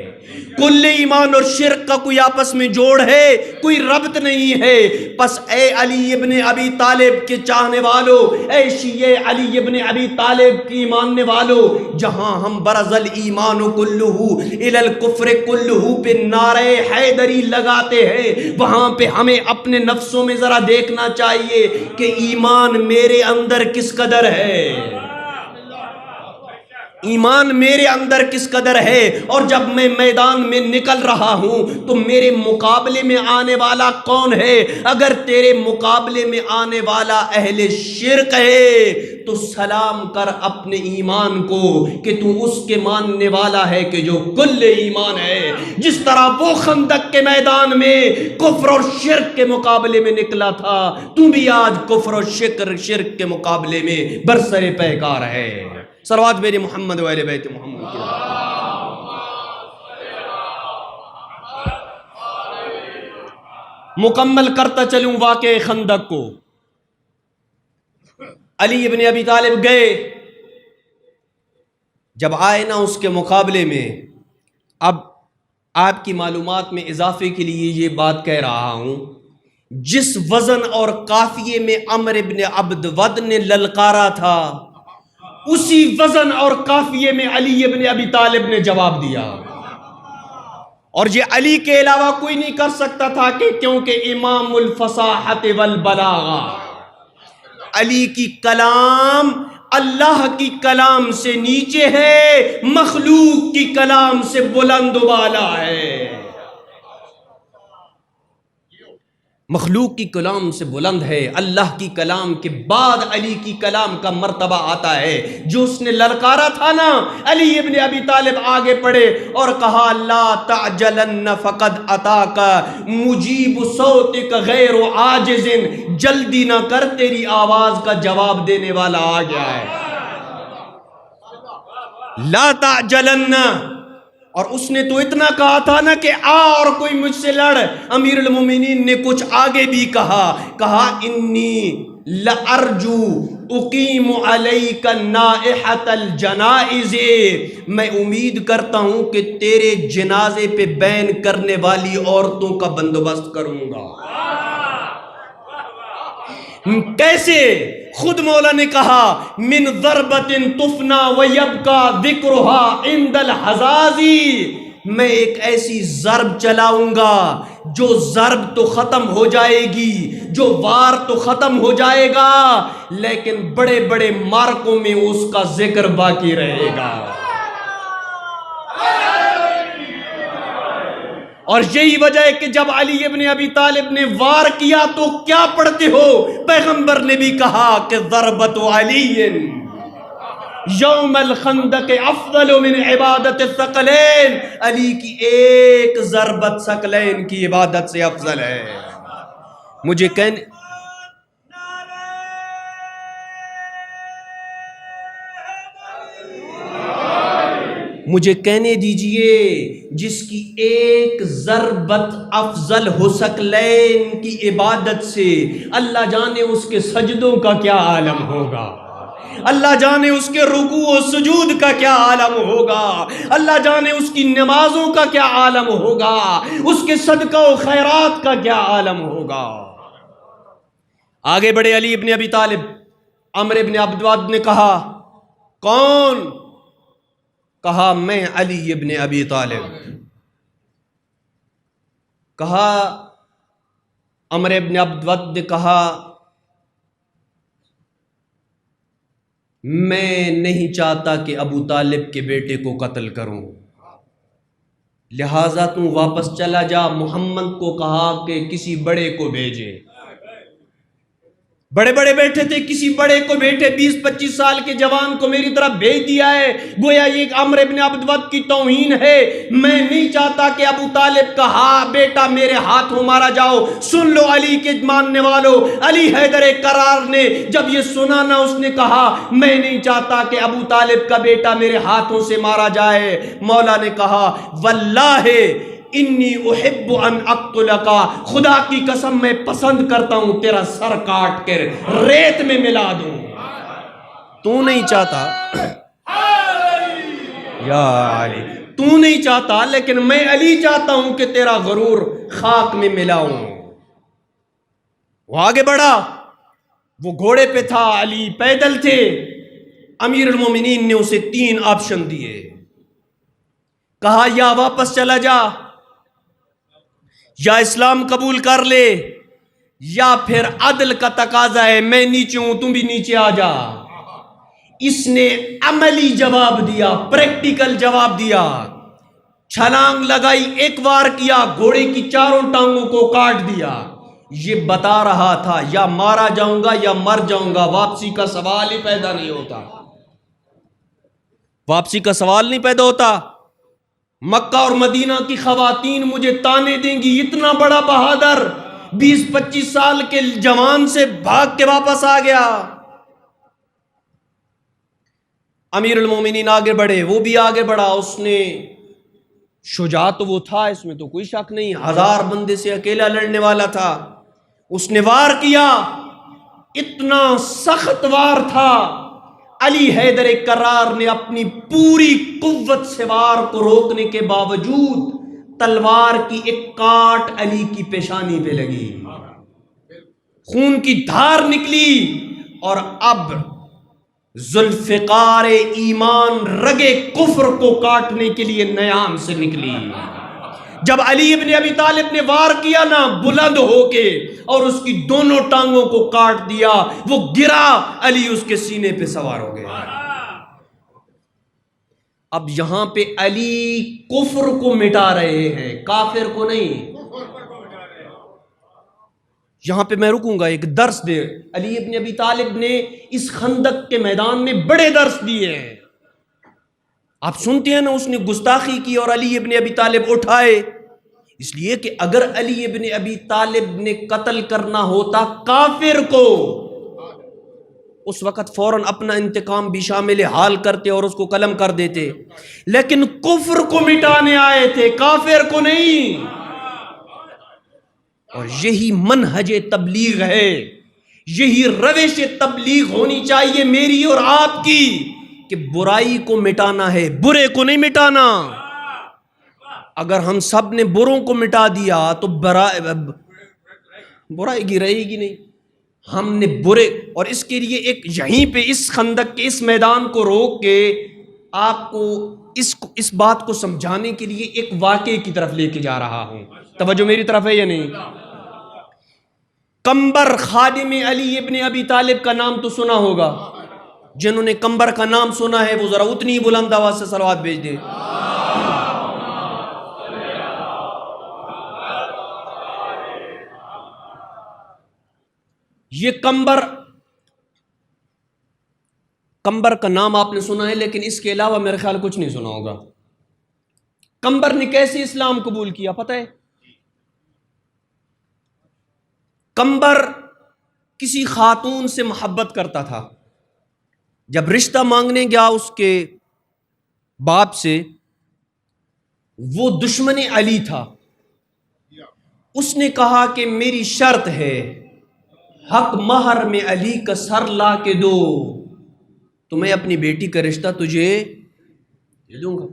کل ایمان اور شرک کا کوئی آپس میں جوڑ ہے، کوئی ربط نہیں ہے۔ پس اے علی ابن ابی طالب کے چاہنے والوں، اے شیعہ علی ابن ابی طالب کی ماننے والوں، جہاں ہم برز الایمان کلہ الی الکفر کلہ پہ نعرہ حیدری لگاتے ہیں، وہاں پہ ہمیں اپنے نفسوں میں ذرا دیکھنا چاہیے کہ ایمان میرے اندر کس قدر ہے، ایمان میرے اندر کس قدر ہے۔ اور جب میں میدان میں نکل رہا ہوں تو میرے مقابلے میں آنے والا کون ہے؟ اگر تیرے مقابلے میں آنے والا اہل شرک ہے تو سلام کر اپنے ایمان کو کہ تو اس کے ماننے والا ہے کہ جو کل ایمان ہے۔ جس طرح وہ خندق کے میدان میں کفر اور شرک کے مقابلے میں نکلا تھا، تو بھی آج کفر اور شرک کے مقابلے میں برسر پیکار ہے۔ صلوات میرے محمد و اہل بیت محمد کی۔ مکمل کرتا چلوں واقعہ خندق کو۔ علی ابن ابی طالب گئے، جب آئے نا اس کے مقابلے میں، اب آپ کی معلومات میں اضافے کے لیے یہ بات کہہ رہا ہوں، جس وزن اور قافیے میں عمر ابن عبد ود نے للکارا تھا، اسی وزن اور قافیے میں علی ابن ابی طالب نے جواب دیا، اور یہ علی کے علاوہ کوئی نہیں کر سکتا تھا، کہ کیونکہ امام الفصاحت والبلاغہ، علی کی کلام اللہ کی کلام سے نیچے ہے، مخلوق کی کلام سے بلند و بالا ہے، مخلوق کی کلام سے بلند ہے۔ اللہ کی کلام کے بعد علی کی کلام کا مرتبہ آتا ہے۔ جو اس نے للکارا تھا نا، علی ابن ابی طالب آگے پڑھے اور کہا لا تعجلن فقد اتاک مجیب صوتک غیر عاجز، جلدی نہ کر تیری آواز کا جواب دینے والا آ گیا ہے۔ لا تعجلن، اور اس نے تو اتنا کہا تھا نا کہ آ اور کوئی مجھ سے لڑ۔ امیر المومنین نے کچھ آگے بھی کہا انی لارجو اقیم علیک نائحۃ الجنائز، میں امید کرتا ہوں کہ تیرے جنازے پہ بین کرنے والی عورتوں کا بندوبست کروں گا۔ کیسے؟ خود مولا نے کہا من ضربت تفنا ویبقا ذکرها عند الحزازی، میں ایک ایسی ضرب چلاؤں گا جو ضرب تو ختم ہو جائے گی، جو وار تو ختم ہو جائے گا، لیکن بڑے بڑے مارکوں میں اس کا ذکر باقی رہے گا۔ اور یہی وجہ ہے کہ جب علی ابن ابی طالب نے وار کیا تو کیا پڑھتے ہو؟ پیغمبر نے بھی کہا کہ ضربت علی یوم الخندق افضل من عبادت الثقلین، علی کی ایک ضربت ثقلین کی عبادت سے افضل ہے۔ مجھے کہنے دیجئے جس کی ایک ضربت افضل ہو ثقلین کی عبادت سے، اللہ جانے اس کے سجدوں کا کیا عالم ہوگا، اللہ جانے اس کے رکوع و سجود کا کیا عالم ہوگا، اللہ جانے اس کی نمازوں کا کیا عالم ہوگا، اس کے صدقہ و خیرات کا کیا عالم ہوگا۔ آگے بڑھے علی ابن ابی طالب، عمر ابن عبد ود نے کہا کون؟ کہا میں علی ابن ابی طالب۔ کہا عمر ابن عبد ود نے کہا میں نہیں چاہتا کہ ابو طالب کے بیٹے کو قتل کروں، لہٰذا تم واپس چلا جا۔ محمد کو کہا کہ کسی بڑے کو بھیجے، بڑے بڑے بیٹھے تھے، کسی بڑے کو بیٹھے، 20-25 سال کے جوان کو میری طرف بھیج دیا ہے، گویا یہ عمر ابن عبد ود کی توہین ہے۔ میں نہیں چاہتا کہ ابو طالب کا بیٹا میرے ہاتھوں مارا جاؤ۔ سن لو علی کے ماننے والو، علی حیدر کرار نے جب یہ سنا نا، اس نے کہا میں نہیں چاہتا کہ ابو طالب کا بیٹا میرے ہاتھوں سے مارا جائے۔ مولا نے کہا واللہ انی احب ان اقتلکا، خدا کی قسم میں پسند کرتا ہوں تیرا سر کاٹ کر ریت میں ملا دوں۔ تو نہیں چاہتا یا علی، تو نہیں چاہتا، لیکن میں علی چاہتا ہوں کہ تیرا غرور خاک میں ملاؤں۔ وہ آگے بڑھا، وہ گھوڑے پہ تھا، علی پیدل تھے۔ امیر المومنین نے اسے 3 آپشن دیے، کہا یا واپس چلا جا، یا اسلام قبول کر لے، یا پھر عدل کا تقاضا ہے، میں نیچے ہوں تم بھی نیچے آ جا۔ اس نے عملی جواب دیا، پریکٹیکل جواب دیا، چھلانگ لگائی، ایک وار کیا، گھوڑے کی 4 ٹانگوں کو کاٹ دیا۔ یہ بتا رہا تھا یا مارا جاؤں گا یا مر جاؤں گا، واپسی کا سوال ہی پیدا نہیں ہوتا، واپسی کا سوال نہیں پیدا ہوتا۔ مکہ اور مدینہ کی خواتین مجھے تانے دیں گی، اتنا بڑا بہادر 20-25 سال کے جوان سے بھاگ کے واپس آ گیا۔ امیر المومنین آگے بڑھے، وہ بھی آگے بڑھا، اس نے شجاع تو وہ تھا، اس میں تو کوئی شک نہیں، 1000 بندے سے اکیلا لڑنے والا تھا۔ اس نے وار کیا، اتنا سخت وار تھا، علی حیدر کرار نے اپنی پوری قوت سے وار کو روکنے کے باوجود تلوار کی ایک کاٹ علی کی پیشانی پہ لگی، خون کی دھار نکلی، اور اب ذوالفقار ایمان رگے کفر کو کاٹنے کے لیے نیام سے نکلی۔ جب علی ابن ابی طالب نے وار کیا نا بلند ہو کے اور اس کی دونوں ٹانگوں کو کاٹ دیا، وہ گرا، علی اس کے سینے پہ سوار ہو گیا۔ اب یہاں پہ علی کفر کو مٹا رہے ہیں، کافر کو نہیں۔ یہاں پہ میں رکوں گا، ایک درس دے، علی ابن ابی طالب نے اس خندق کے میدان میں بڑے درس دیے ہیں۔ آپ سنتے ہیں نا، اس نے گستاخی کی اور علی ابن ابی طالب اٹھائے، اس لیے کہ اگر علی ابن ابی طالب نے قتل کرنا ہوتا کافر کو، اس وقت فوراً اپنا انتقام بھی شامل حال کرتے اور اس کو قلم کر دیتے، لیکن کفر کو مٹانے آئے تھے، کافر کو نہیں۔ اور یہی منہج تبلیغ ہے، یہی روش تبلیغ ہونی چاہیے میری اور آپ کی، کہ برائی کو مٹانا ہے، برے کو نہیں مٹانا۔ اگر ہم سب نے بروں کو مٹا دیا تو برائی کی رہے گی نہیں۔ ہم نے برے، اور اس کے لیے ایک یہیں پہ اس خندق کے اس میدان کو روک کے آپ کو اس بات کو سمجھانے کے لیے ایک واقعے کی طرف لے کے جا رہا ہوں۔ توجہ میری طرف ہے یا نہیں؟ کمبر خادم علی ابن ابی طالب کا نام تو سنا ہوگا، جنہوں نے کمبر کا نام سنا ہے وہ ذرا اتنی بلند آواز سے صلوات بھیج دیں۔ یہ کمبر کا نام آپ نے سنا ہے، لیکن اس کے علاوہ میرے خیال کچھ نہیں سنا ہوگا۔ کمبر نے کیسے اسلام قبول کیا پتہ ہے؟ کمبر کسی خاتون سے محبت کرتا تھا، جب رشتہ مانگنے گیا اس کے باپ سے، وہ دشمن علی تھا، اس نے کہا کہ میری شرط ہے، حق مہر میں علی کا سر لا کے دو تو میں اپنی بیٹی کا رشتہ تجھے دے دوں گا۔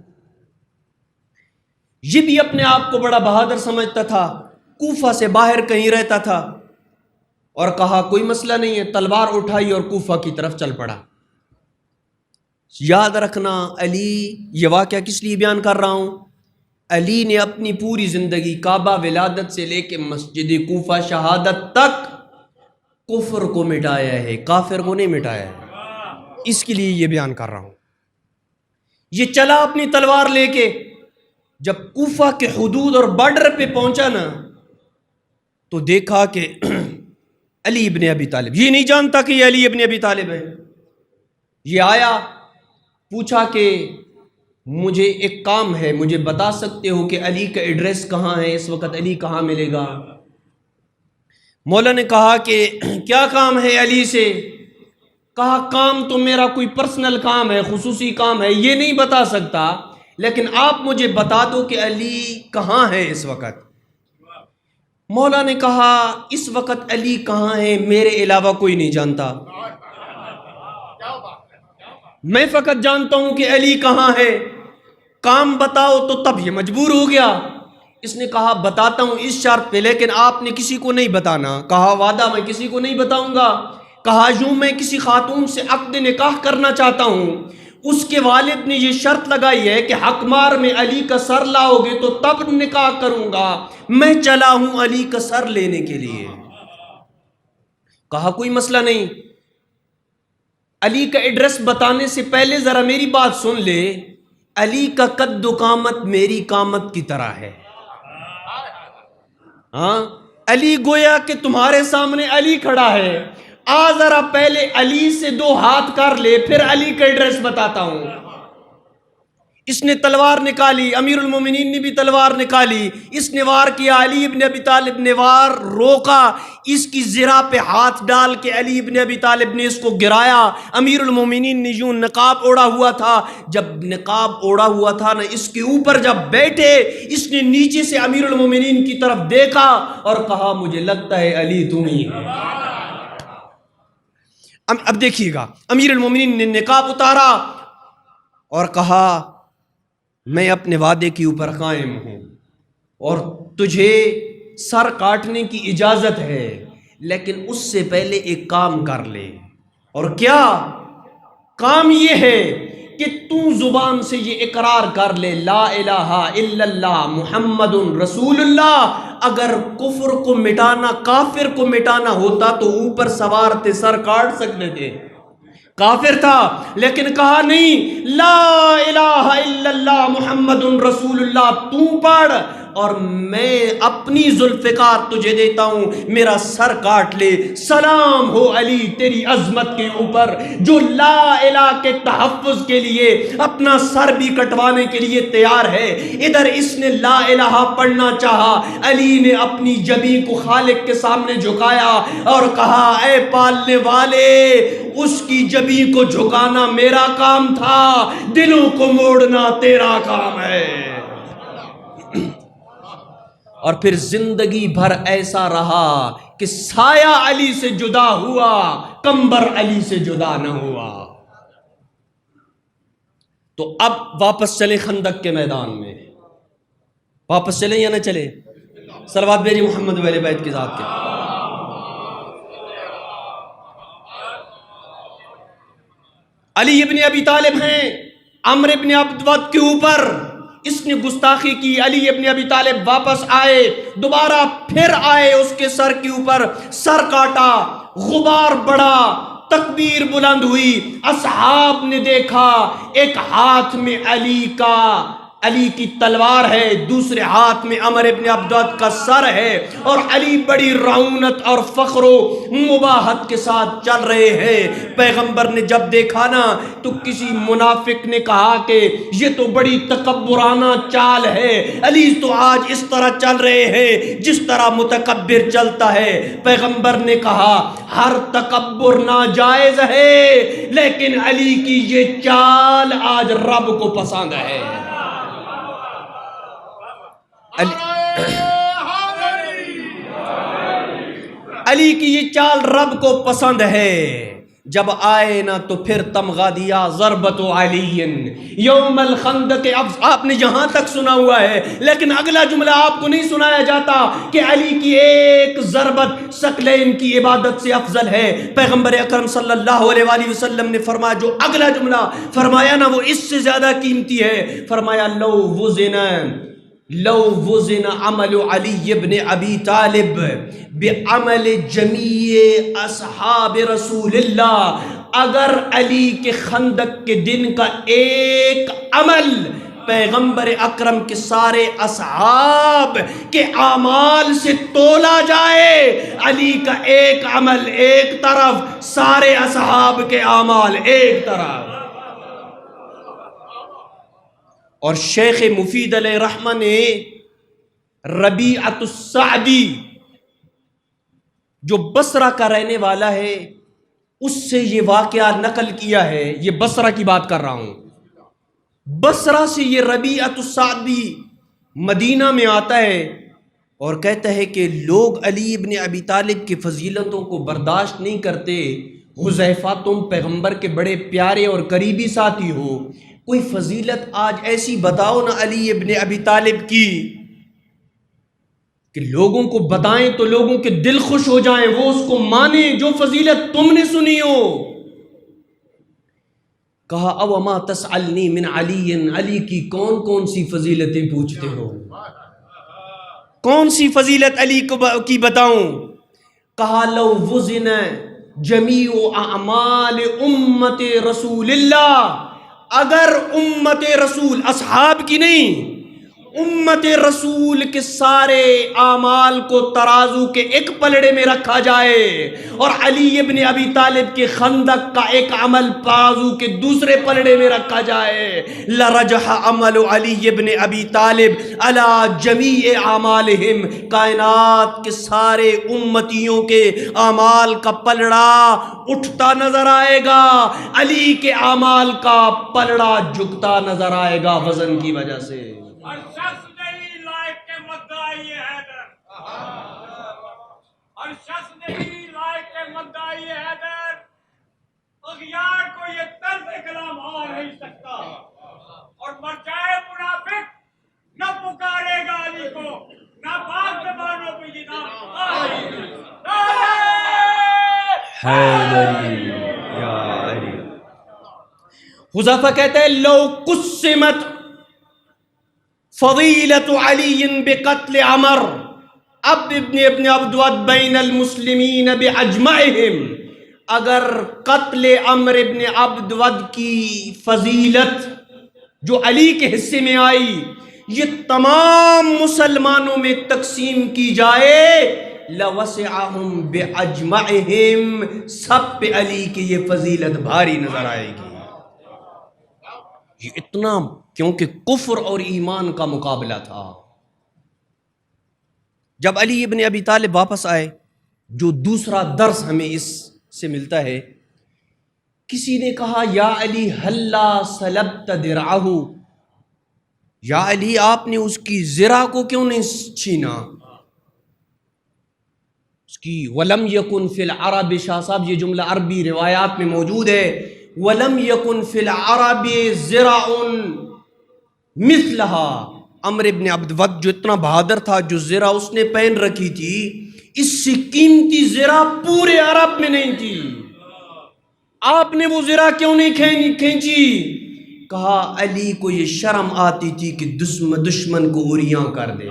یہ بھی اپنے آپ کو بڑا بہادر سمجھتا تھا، کوفہ سے باہر کہیں رہتا تھا، اور کہا کوئی مسئلہ نہیں ہے، تلوار اٹھائی اور کوفہ کی طرف چل پڑا۔ یاد رکھنا، علی، یہ واقعہ کس لیے بیان کر رہا ہوں، علی نے اپنی پوری زندگی کعبہ ولادت سے لے کے مسجد کوفہ شہادت تک کفر کو مٹایا ہے، کافر کو نہیں مٹایا ہے، اس کے لیے یہ بیان کر رہا ہوں۔ یہ چلا اپنی تلوار لے کے، جب کوفہ کے حدود اور بارڈر پہ پہنچا نا تو دیکھا کہ علی ابن ابی طالب، یہ نہیں جانتا کہ یہ علی ابن ابی طالب ہے۔ یہ آیا، پوچھا کہ مجھے ایک کام ہے، مجھے بتا سکتے ہو کہ علی کا ایڈریس کہاں ہے، اس وقت علی کہاں ملے گا؟ مولا نے کہا کہ کیا کام ہے علی سے؟ کہا کام تو میرا کوئی پرسنل کام ہے، خصوصی کام ہے، یہ نہیں بتا سکتا، لیکن آپ مجھے بتا دو کہ علی کہاں ہے اس وقت۔ مولا نے کہا اس وقت علی کہاں ہے میرے علاوہ کوئی نہیں جانتا۔ میں فقط جانتا ہوں کہ علی کہاں ہے، کام بتاؤ، تو تب یہ مجبور ہو گیا۔ اس نے کہا بتاتا ہوں اس شرط پہ، لیکن آپ نے کسی کو نہیں بتانا۔ کہا وعدہ، میں کسی کو نہیں بتاؤں گا۔ کہا یوں میں کسی خاتون سے عقد نکاح کرنا چاہتا ہوں، اس کے والد نے یہ شرط لگائی ہے کہ حق مار میں علی کا سر لاؤ گے تو تب نکاح کروں گا، میں چلا ہوں علی کا سر لینے کے لیے۔ کہا کوئی مسئلہ نہیں، علی کا ایڈریس بتانے سے پہلے ذرا میری بات سن لے، علی کا قد و قامت میری قامت کی طرح ہے۔ ہاں، علی گویا کہ تمہارے سامنے علی کھڑا ہے، آ ذرا پہلے علی سے 2 ہاتھ کر لے، پھر علی کا ایڈریس بتاتا ہوں۔ اس نے تلوار نکالی، امیر المومنین نے بھی تلوار نکالی، اس نے وار کیا، علی ابن ابی طالب نے وار روکا، اس کی زرہ پہ ہاتھ ڈال کے علی ابن ابی طالب نے اس کو گرایا۔ امیر المومنین نے یوں نقاب اوڑا ہوا تھا، جب نقاب اوڑا ہوا تھا نا، اس کے اوپر جب بیٹھے، اس نے نیچے سے امیر المومنین کی طرف دیکھا اور کہا مجھے لگتا ہے علی تم ہی ہے۔ اب دیکھیے گا، امیر المومنین نے نقاب اتارا اور کہا میں اپنے وعدے کے اوپر قائم ہوں اور تجھے سر کاٹنے کی اجازت ہے، لیکن اس سے پہلے ایک کام کر لے۔ اور کیا کام؟ یہ ہے کہ تو زبان سے یہ اقرار کر لے، لا الہ الا اللہ محمد رسول اللہ۔ اگر کفر کو مٹانا، کافر کو مٹانا ہوتا تو اوپر سوار تھے، سر کاٹ سکتے تھے، کافر تھا، لیکن کہا نہیں، لا الہ الا اللہ محمد رسول اللہ تو پڑھ اور میں اپنی ذوالفقار تجھے دیتا ہوں، میرا سر کاٹ لے۔ سلام ہو علی تیری عظمت کے اوپر، جو لا الہ کے تحفظ کے لیے اپنا سر بھی کٹوانے کے لیے تیار ہے۔ ادھر اس نے لا الہ پڑھنا چاہا، علی نے اپنی جبین کو خالق کے سامنے جھکایا اور کہا اے پالنے والے، اس کی جبین کو جھکانا میرا کام تھا، دلوں کو موڑنا تیرا کام ہے۔ اور پھر زندگی بھر ایسا رہا کہ سایہ علی سے جدا ہوا، کمبر علی سے جدا نہ ہوا۔ تو اب واپس چلے خندق کے میدان میں، واپس چلیں یا نہ چلے؟ صلوات بھیجی محمد ولی بیت کی ذات کے۔ علی ابن ابی طالب ہیں عمرو ابن عبد کے اوپر، اس نے گستاخی کی، علی ابن ابی طالب واپس آئے، دوبارہ پھر آئے، اس کے سر کے اوپر سر کاٹا، غبار بڑھا، تکبیر بلند ہوئی، اصحاب نے دیکھا ایک ہاتھ میں علی کی تلوار ہے، دوسرے ہاتھ میں عمرو ابن عبد کا سر ہے، اور علی بڑی رعونت اور فخر و مباحت کے ساتھ چل رہے ہیں۔ پیغمبر نے جب دیکھا نا تو کسی منافق نے کہا کہ یہ تو بڑی تکبرانہ چال ہے، علی تو آج اس طرح چل رہے ہیں جس طرح متکبر چلتا ہے۔ پیغمبر نے کہا ہر تکبر ناجائز ہے، لیکن علی کی یہ چال آج رب کو پسند ہے۔ علی کی یہ چال رب کو پسند ہے۔ جب آئے نا تو پھر تمغہ دیا، ضربت علی یوم الخندق۔ آپ نے یہاں تک سنا ہوا ہے، لیکن اگلا جملہ آپ کو نہیں سنایا جاتا کہ علی کی ایک ضربت ثقلین کی عبادت سے افضل ہے۔ پیغمبر اکرم صلی اللہ علیہ وآلہ وسلم نے فرمایا، جو اگلا جملہ فرمایا نا وہ اس سے زیادہ قیمتی ہے۔ فرمایا لو وزن عمل علی ابن ابی طالب بعمل جمیع اصحاب رسول اللہ، اگر علی کے خندق کے دن کا ایک عمل پیغمبر اکرم کے سارے اصحاب کے اعمال سے تولا جائے، علی کا ایک عمل ایک طرف، سارے اصحاب کے اعمال ایک طرف۔ اور شیخ مفید علیہ رحمہ نے ربیعۃ السعدی جو بصرہ کا رہنے والا ہے اس سے یہ واقعہ نقل کیا ہے، یہ بصرہ کی بات کر رہا ہوں۔ بصرہ سے یہ ربیعۃ السعدی مدینہ میں آتا ہے اور کہتا ہے کہ لوگ علی ابن ابی طالب کی فضیلتوں کو برداشت نہیں کرتے، حذیفہ تم پیغمبر کے بڑے پیارے اور قریبی ساتھی ہو، کوئی فضیلت آج ایسی بتاؤ نا علی ابن ابی طالب کی کہ لوگوں کو بتائیں تو لوگوں کے دل خوش ہو جائیں، وہ اس کو مانیں جو فضیلت تم نے سنی ہو۔ کہا او ما تسألنی من علی، علی کی کون کون سی فضیلتیں پوچھتے ہو، کون سی فضیلت علی کی بتاؤں؟ کہا لو وزن جمیع اعمال امت رسول اللہ، اگر امت رسول، اصحاب کی نہیں، امت رسول کے سارے اعمال کو ترازو کے ایک پلڑے میں رکھا جائے اور علی ابن ابی طالب کے خندق کا ایک عمل ترازو کے دوسرے پلڑے میں رکھا جائے، لرجح عمل علی ابن ابی طالب علی جمیع اعمالہم، کائنات کے سارے امتیوں کے اعمال کا پلڑا اٹھتا نظر آئے گا، علی کے اعمال کا پلڑا جھکتا نظر آئے گا وزن کی وجہ سے۔ ہر شخص نہیں لائق کے مدعی حیدر، ہر شخص نہیں لائق کے مدعی حیدر، اغیار کو یہ طرز کلام آ نہیں سکتا، اور مر جائے منافق نہ پکارے گا علی کو، نہ پاک زبانوں پہ یہ نام حیدری یا علی۔ حذیفہ کہتے ہیں لو قسمت فضیلت علی بقتل عمر ابن عبد ود بین المسلمین باجمعہم، اگر قتل عمر ابن عبد ود کی فضیلت جو علی کے حصے میں آئی یہ تمام مسلمانوں میں تقسیم کی جائے، لوسعہم باجمعہم، سب پہ علی کی یہ فضیلت بھاری نظر آئے گی۔ یہ اتنا، کیونکہ کفر اور ایمان کا مقابلہ تھا۔ جب علی ابن ابی طالب واپس آئے، جو دوسرا درس ہمیں اس سے ملتا ہے، کسی نے کہا یا علی ہلا سلبت درعہ، یا علی آپ نے اس کی زرہ کو کیوں نہیں چھینا؟ اس کی ولم یکن فی العرب، شاہ صاحب یہ جملہ عربی روایات میں موجود ہے، ولم یکن فی العرب زرع مثلہا، عمر ابن عبد ود جو اتنا بہادر تھا، جو زرہ اس نے پہن رکھی تھی اس سے قیمتی زرہ پورے عرب میں نہیں تھی، آپ نے وہ زرہ کیوں نہیں کھینچی؟ کہا علی کو یہ شرم آتی تھی کہ دشمن کو عریاں کر دے،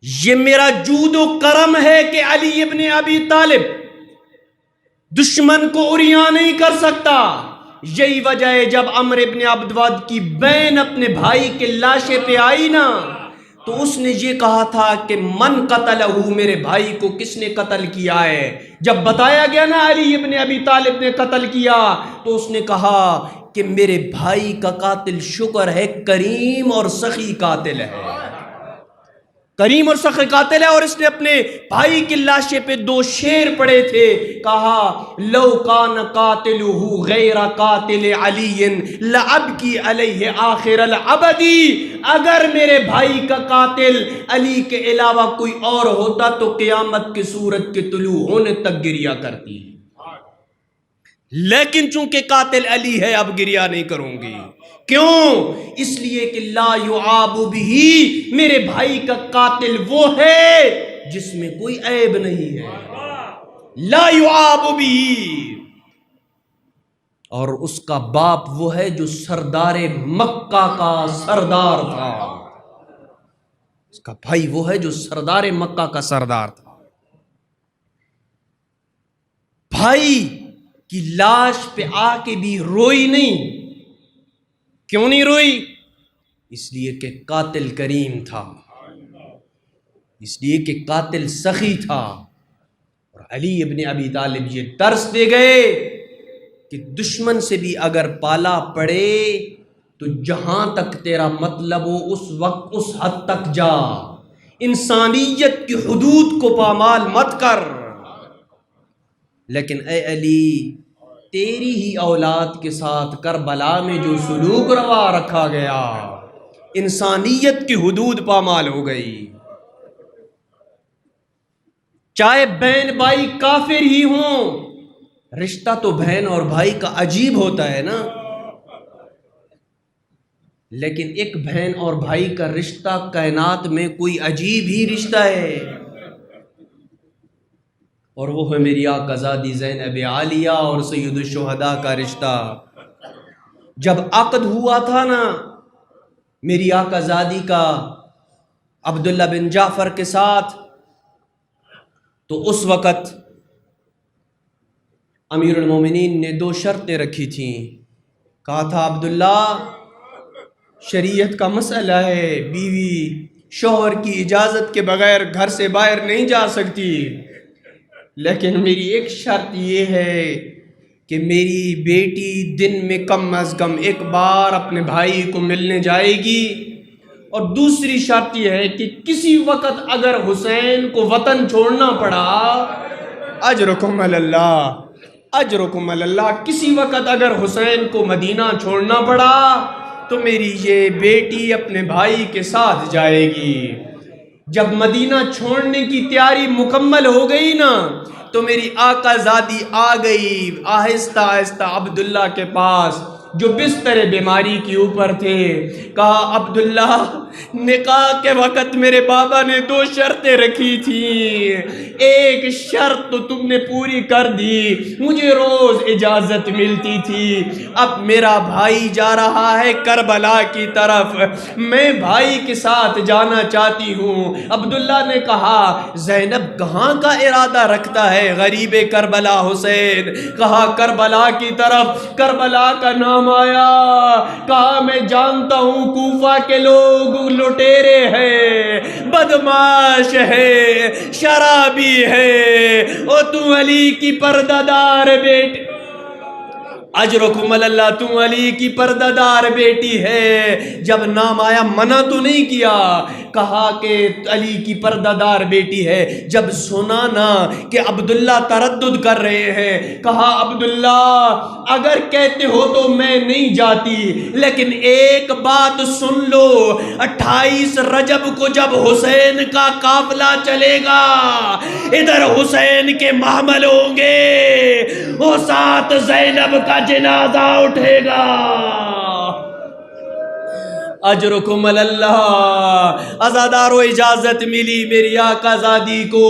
یہ میرا جود و کرم ہے کہ علی ابن ابی طالب دشمن کو عریاں نہیں کر سکتا۔ یہی وجہ ہے جب عمر ابن عبد ود کی بہن اپنے بھائی کے لاشے پہ آئی نا تو اس نے یہ کہا تھا کہ من قتلہ، میرے بھائی کو کس نے قتل کیا ہے؟ جب بتایا گیا نا علی ابن ابی طالب نے قتل کیا تو اس نے کہا کہ میرے بھائی کا قاتل شکر ہے کریم اور سخی قاتل ہے، کریم اور سخی قاتل ہے، اور اس نے اپنے بھائی کی لاشے پہ دو شعر پڑے تھے، کہا لو کان قاتلہ غیر قاتل علی لابکی علیہ آخر الابدی، اگر میرے بھائی کا قاتل علی کے علاوہ کوئی اور ہوتا تو قیامت کے سورج کے طلوع ہونے تک گریا کرتی، لیکن چونکہ قاتل علی ہے اب گریا نہیں کروں گی۔ کیوں؟ اس لیے کہ لا یعاب بھی، میرے بھائی کا قاتل وہ ہے جس میں کوئی عیب نہیں ہے، لا یعاب بھی، اور اس کا باپ وہ ہے جو سردار مکہ کا سردار تھا، اس کا بھائی وہ ہے جو سردار مکہ کا سردار تھا۔ بھائی کی لاش پہ آ کے بھی روئی نہیں، کیوں نہیں روئی؟ اس لیے کہ قاتل کریم تھا، اس لیے کہ قاتل سخی تھا، اور علی ابن ابی طالب یہ درس دے گئے کہ دشمن سے بھی اگر پالا پڑے تو جہاں تک تیرا مطلب ہو اس وقت اس حد تک جا، انسانیت کی حدود کو پامال مت کر۔ لیکن اے علی تیری ہی اولاد کے ساتھ کربلا میں جو سلوک روا رکھا گیا، انسانیت کی حدود پامال ہو گئی۔ چاہے بہن بھائی کافر ہی ہوں، رشتہ تو بہن اور بھائی کا عجیب ہوتا ہے نا، لیکن ایک بہن اور بھائی کا رشتہ کائنات میں کوئی عجیب ہی رشتہ ہے، اور وہ ہے میری آقا زادی زینب عالیہ اور سید الشہداء کا رشتہ۔ جب عقد ہوا تھا نا میری آقا زادی کا عبداللہ بن جعفر کے ساتھ، تو اس وقت امیر المومنین نے 2 شرطیں رکھی تھیں۔ کہا تھا عبداللہ شریعت کا مسئلہ ہے، بیوی شوہر کی اجازت کے بغیر گھر سے باہر نہیں جا سکتی، لیکن میری ایک شرط یہ ہے کہ میری بیٹی دن میں کم از کم 1 بار اپنے بھائی کو ملنے جائے گی، اور دوسری شرط یہ ہے کہ کسی وقت اگر حسین کو وطن چھوڑنا پڑا، اجرکم علی اللہ، اجرکم علی اللہ، کسی وقت اگر حسین کو مدینہ چھوڑنا پڑا تو میری یہ بیٹی اپنے بھائی کے ساتھ جائے گی۔ جب مدینہ چھوڑنے کی تیاری مکمل ہو گئی نا تو میری آقا زادی آ گئی آہستہ آہستہ عبداللہ کے پاس جو بستر بیماری کے اوپر تھے۔ کہا عبداللہ نکاح کے وقت میرے بابا نے 2 شرطیں رکھی تھیں، ایک شرط تو تم نے پوری کر دی، مجھے روز اجازت ملتی تھی، اب میرا بھائی جا رہا ہے کربلا کی طرف، میں بھائی کے ساتھ جانا چاہتی ہوں۔ عبداللہ نے کہا زینب کہاں کا ارادہ رکھتا ہے غریب کربلا حسین؟ کہا کربلا کی طرف۔ کربلا کا نام آیا، کہا میں جانتا ہوں کوفہ کے لوگ لٹیرے ہیں، بدماش ہے، شرابی ہے، اور تو علی کی پردہ دار بیٹی، اجرکم علی اللہ، تو علی کی پردہ دار بیٹی ہے۔ جب نام آیا منع تو نہیں کیا، کہا کہ علی کی پردہ دار بیٹی ہے۔ جب سنا نا کہ عبداللہ تردد کر رہے ہیں، کہا عبداللہ اگر کہتے ہو تو میں نہیں جاتی، لیکن ایک بات سن لو، 28 رجب کو جب حسین کا قافلہ چلے گا، ادھر حسین کے محمل ہوں گے، وہ ساتھ زینب کا جنازہ اٹھے گا۔ اجرکم علی اللہ۔ ازادارو اجازت ملی میری آقا زادی کو،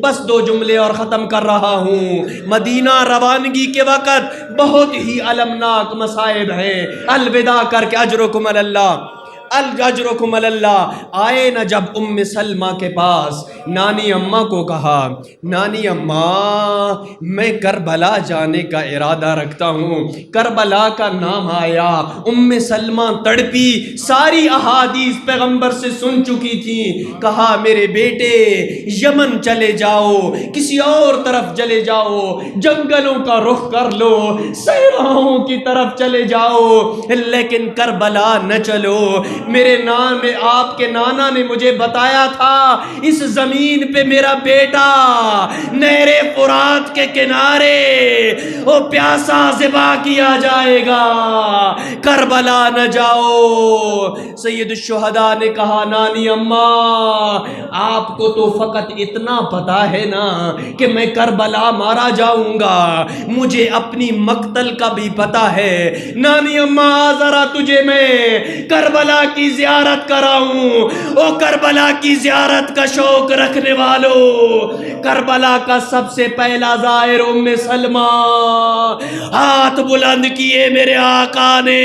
بس 2 جملے اور ختم کر رہا ہوں۔ مدینہ روانگی کے وقت بہت ہی المناک مصائب ہیں، الوداع کر کے اجرکم علی اللہ، اجرکم علی اللہ۔ آئے نا جب سلمہ کے پاس، نانی اماں کو کہا نانی اماں میں کربلا جانے کا ارادہ رکھتا ہوں۔ کربلا کا نام آیا، سلمہ تڑپی، ساری احادیث پیغمبر سے سن چکی تھی۔ کہا میرے بیٹے یمن چلے جاؤ، کسی اور طرف چلے جاؤ، جنگلوں کا رخ کر لو، صحراؤں کی طرف چلے جاؤ، لیکن کربلا نہ چلو۔ میرے آپ کے نانا نے مجھے بتایا تھا اس زمین پہ میرا بیٹا نہر فرات کے کنارے وہ پیاسا ذبح کیا جائے گا، کربلا نہ جاؤ۔ سید الشہداء نے کہا نانی اماں آپ کو تو فقط اتنا پتا ہے نا کہ میں کربلا مارا جاؤں گا، مجھے اپنی مقتل کا بھی پتا ہے۔ نانی اماں ذرا تجھے میں کربلا کی زیارت کراؤں، او کربلا کی زیارت کا شوق رکھنے والوں، کربلا کا سب سے پہلا زائر سلمہ، ہاتھ بلند کیے میرے آقا نے،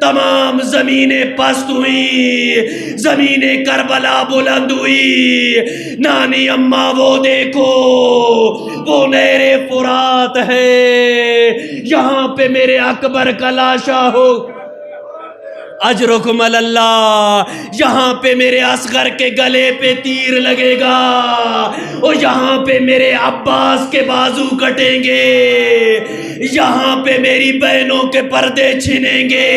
تمام زمینیں پست ہوئی، زمینیں کربلا بلند ہوئی۔ نانی اماں وہ دیکھو، وہ نہر فرات ہے، یہاں پہ میرے اکبر کا لاشا ہو، اجرکم علی اللہ، یہاں پہ میرے اصغر کے گلے پہ تیر لگے گا، اور یہاں پہ میرے عباس کے بازو کٹیں گے، یہاں پہ میری بہنوں کے پردے چھنیں گے،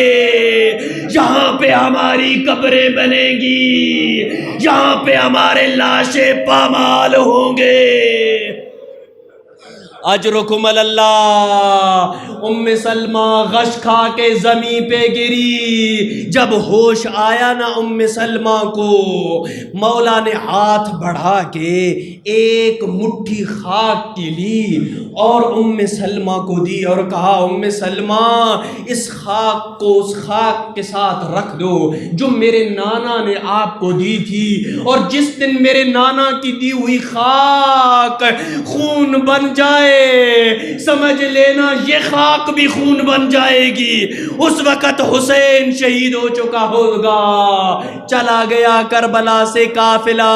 یہاں پہ ہماری قبریں بنیں گی، یہاں پہ ہمارے لاشیں پامال ہوں گے۔ اجرکم اللہ۔ سلمہ غش کھا کے زمین پہ گری۔ جب ہوش آیا نا سلمہ کو، مولا نے ہاتھ بڑھا کے ایک مٹھی خاک کی لی اور سلمہ کو دی اور کہا سلمہ اس خاک کو اس خاک کے ساتھ رکھ دو جو میرے نانا نے آپ کو دی تھی، اور جس دن میرے نانا کی دی ہوئی خاک خون بن جائے سمجھ لینا یہ خاک بھی خون بن جائے گی۔ اس وقت حسین شہید ہو چکا ہوگا۔ چلا گیا کربلا سے قافلہ۔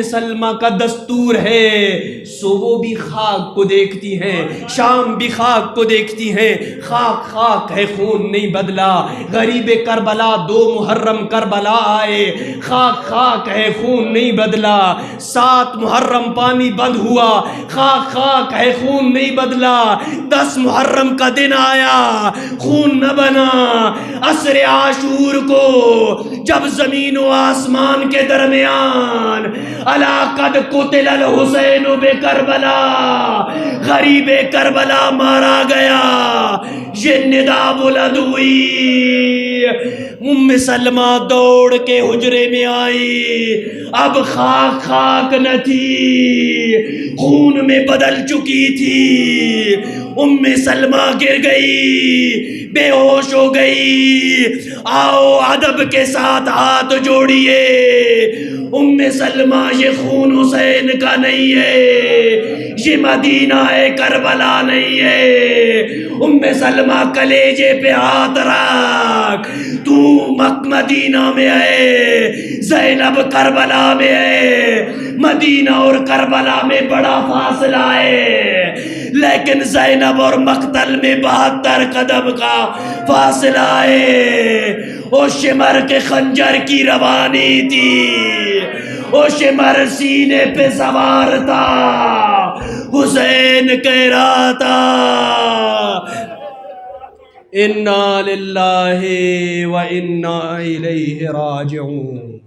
سلمہ کا دستور ہے، سو وہ بھی خاک کو دیکھتی ہیں، شام بھی خاک کو دیکھتی ہیں۔ خاک خاک ہے، خون نہیں بدلا۔ غریب کربلا 2 محرم کربلا آئے، خاک خاک ہے، خون نہیں بدلا۔ 7 محرم پانی بند ہوا، خاک خاک ہے، خون نہیں بدلا۔ 10 محرم کا دن آیا، خون نہ بنا۔ عصر عاشور کو جب زمین و آسمان کے درمیان الا قد قتل الحسین بکربلا، غریب کربلا مارا گیا، یہ ندا بلند ہوئی۔ سلمہ دوڑ کے حجرے میں آئی، اب خاک خاک نہ تھی، خون میں بدل چکی تھی۔ سلمہ گر گئی، بے ہوش ہو گئی۔ آؤ ادب کے ساتھ ہاتھ جوڑیے۔ سلمہ یہ خون حسین کا نہیں ہے، یہ مدینہ ہے، کربلا نہیں ہے۔ سلمہ کلیجے پہ ہاتھ رکھ، تو مدینہ میں ہے، زینب کربلا میں ہے۔ مدینہ اور کربلا میں بڑا فاصلہ ہے، لیکن زینب اور مقتل میں 72 قدم کا فاصلہ ہے۔ او شمر کے خنجر کی روانی تھی، او شمر سینے پہ سوار تھا، حسین کہہ رہا تھا انا للہ و انا الیہ راجعون۔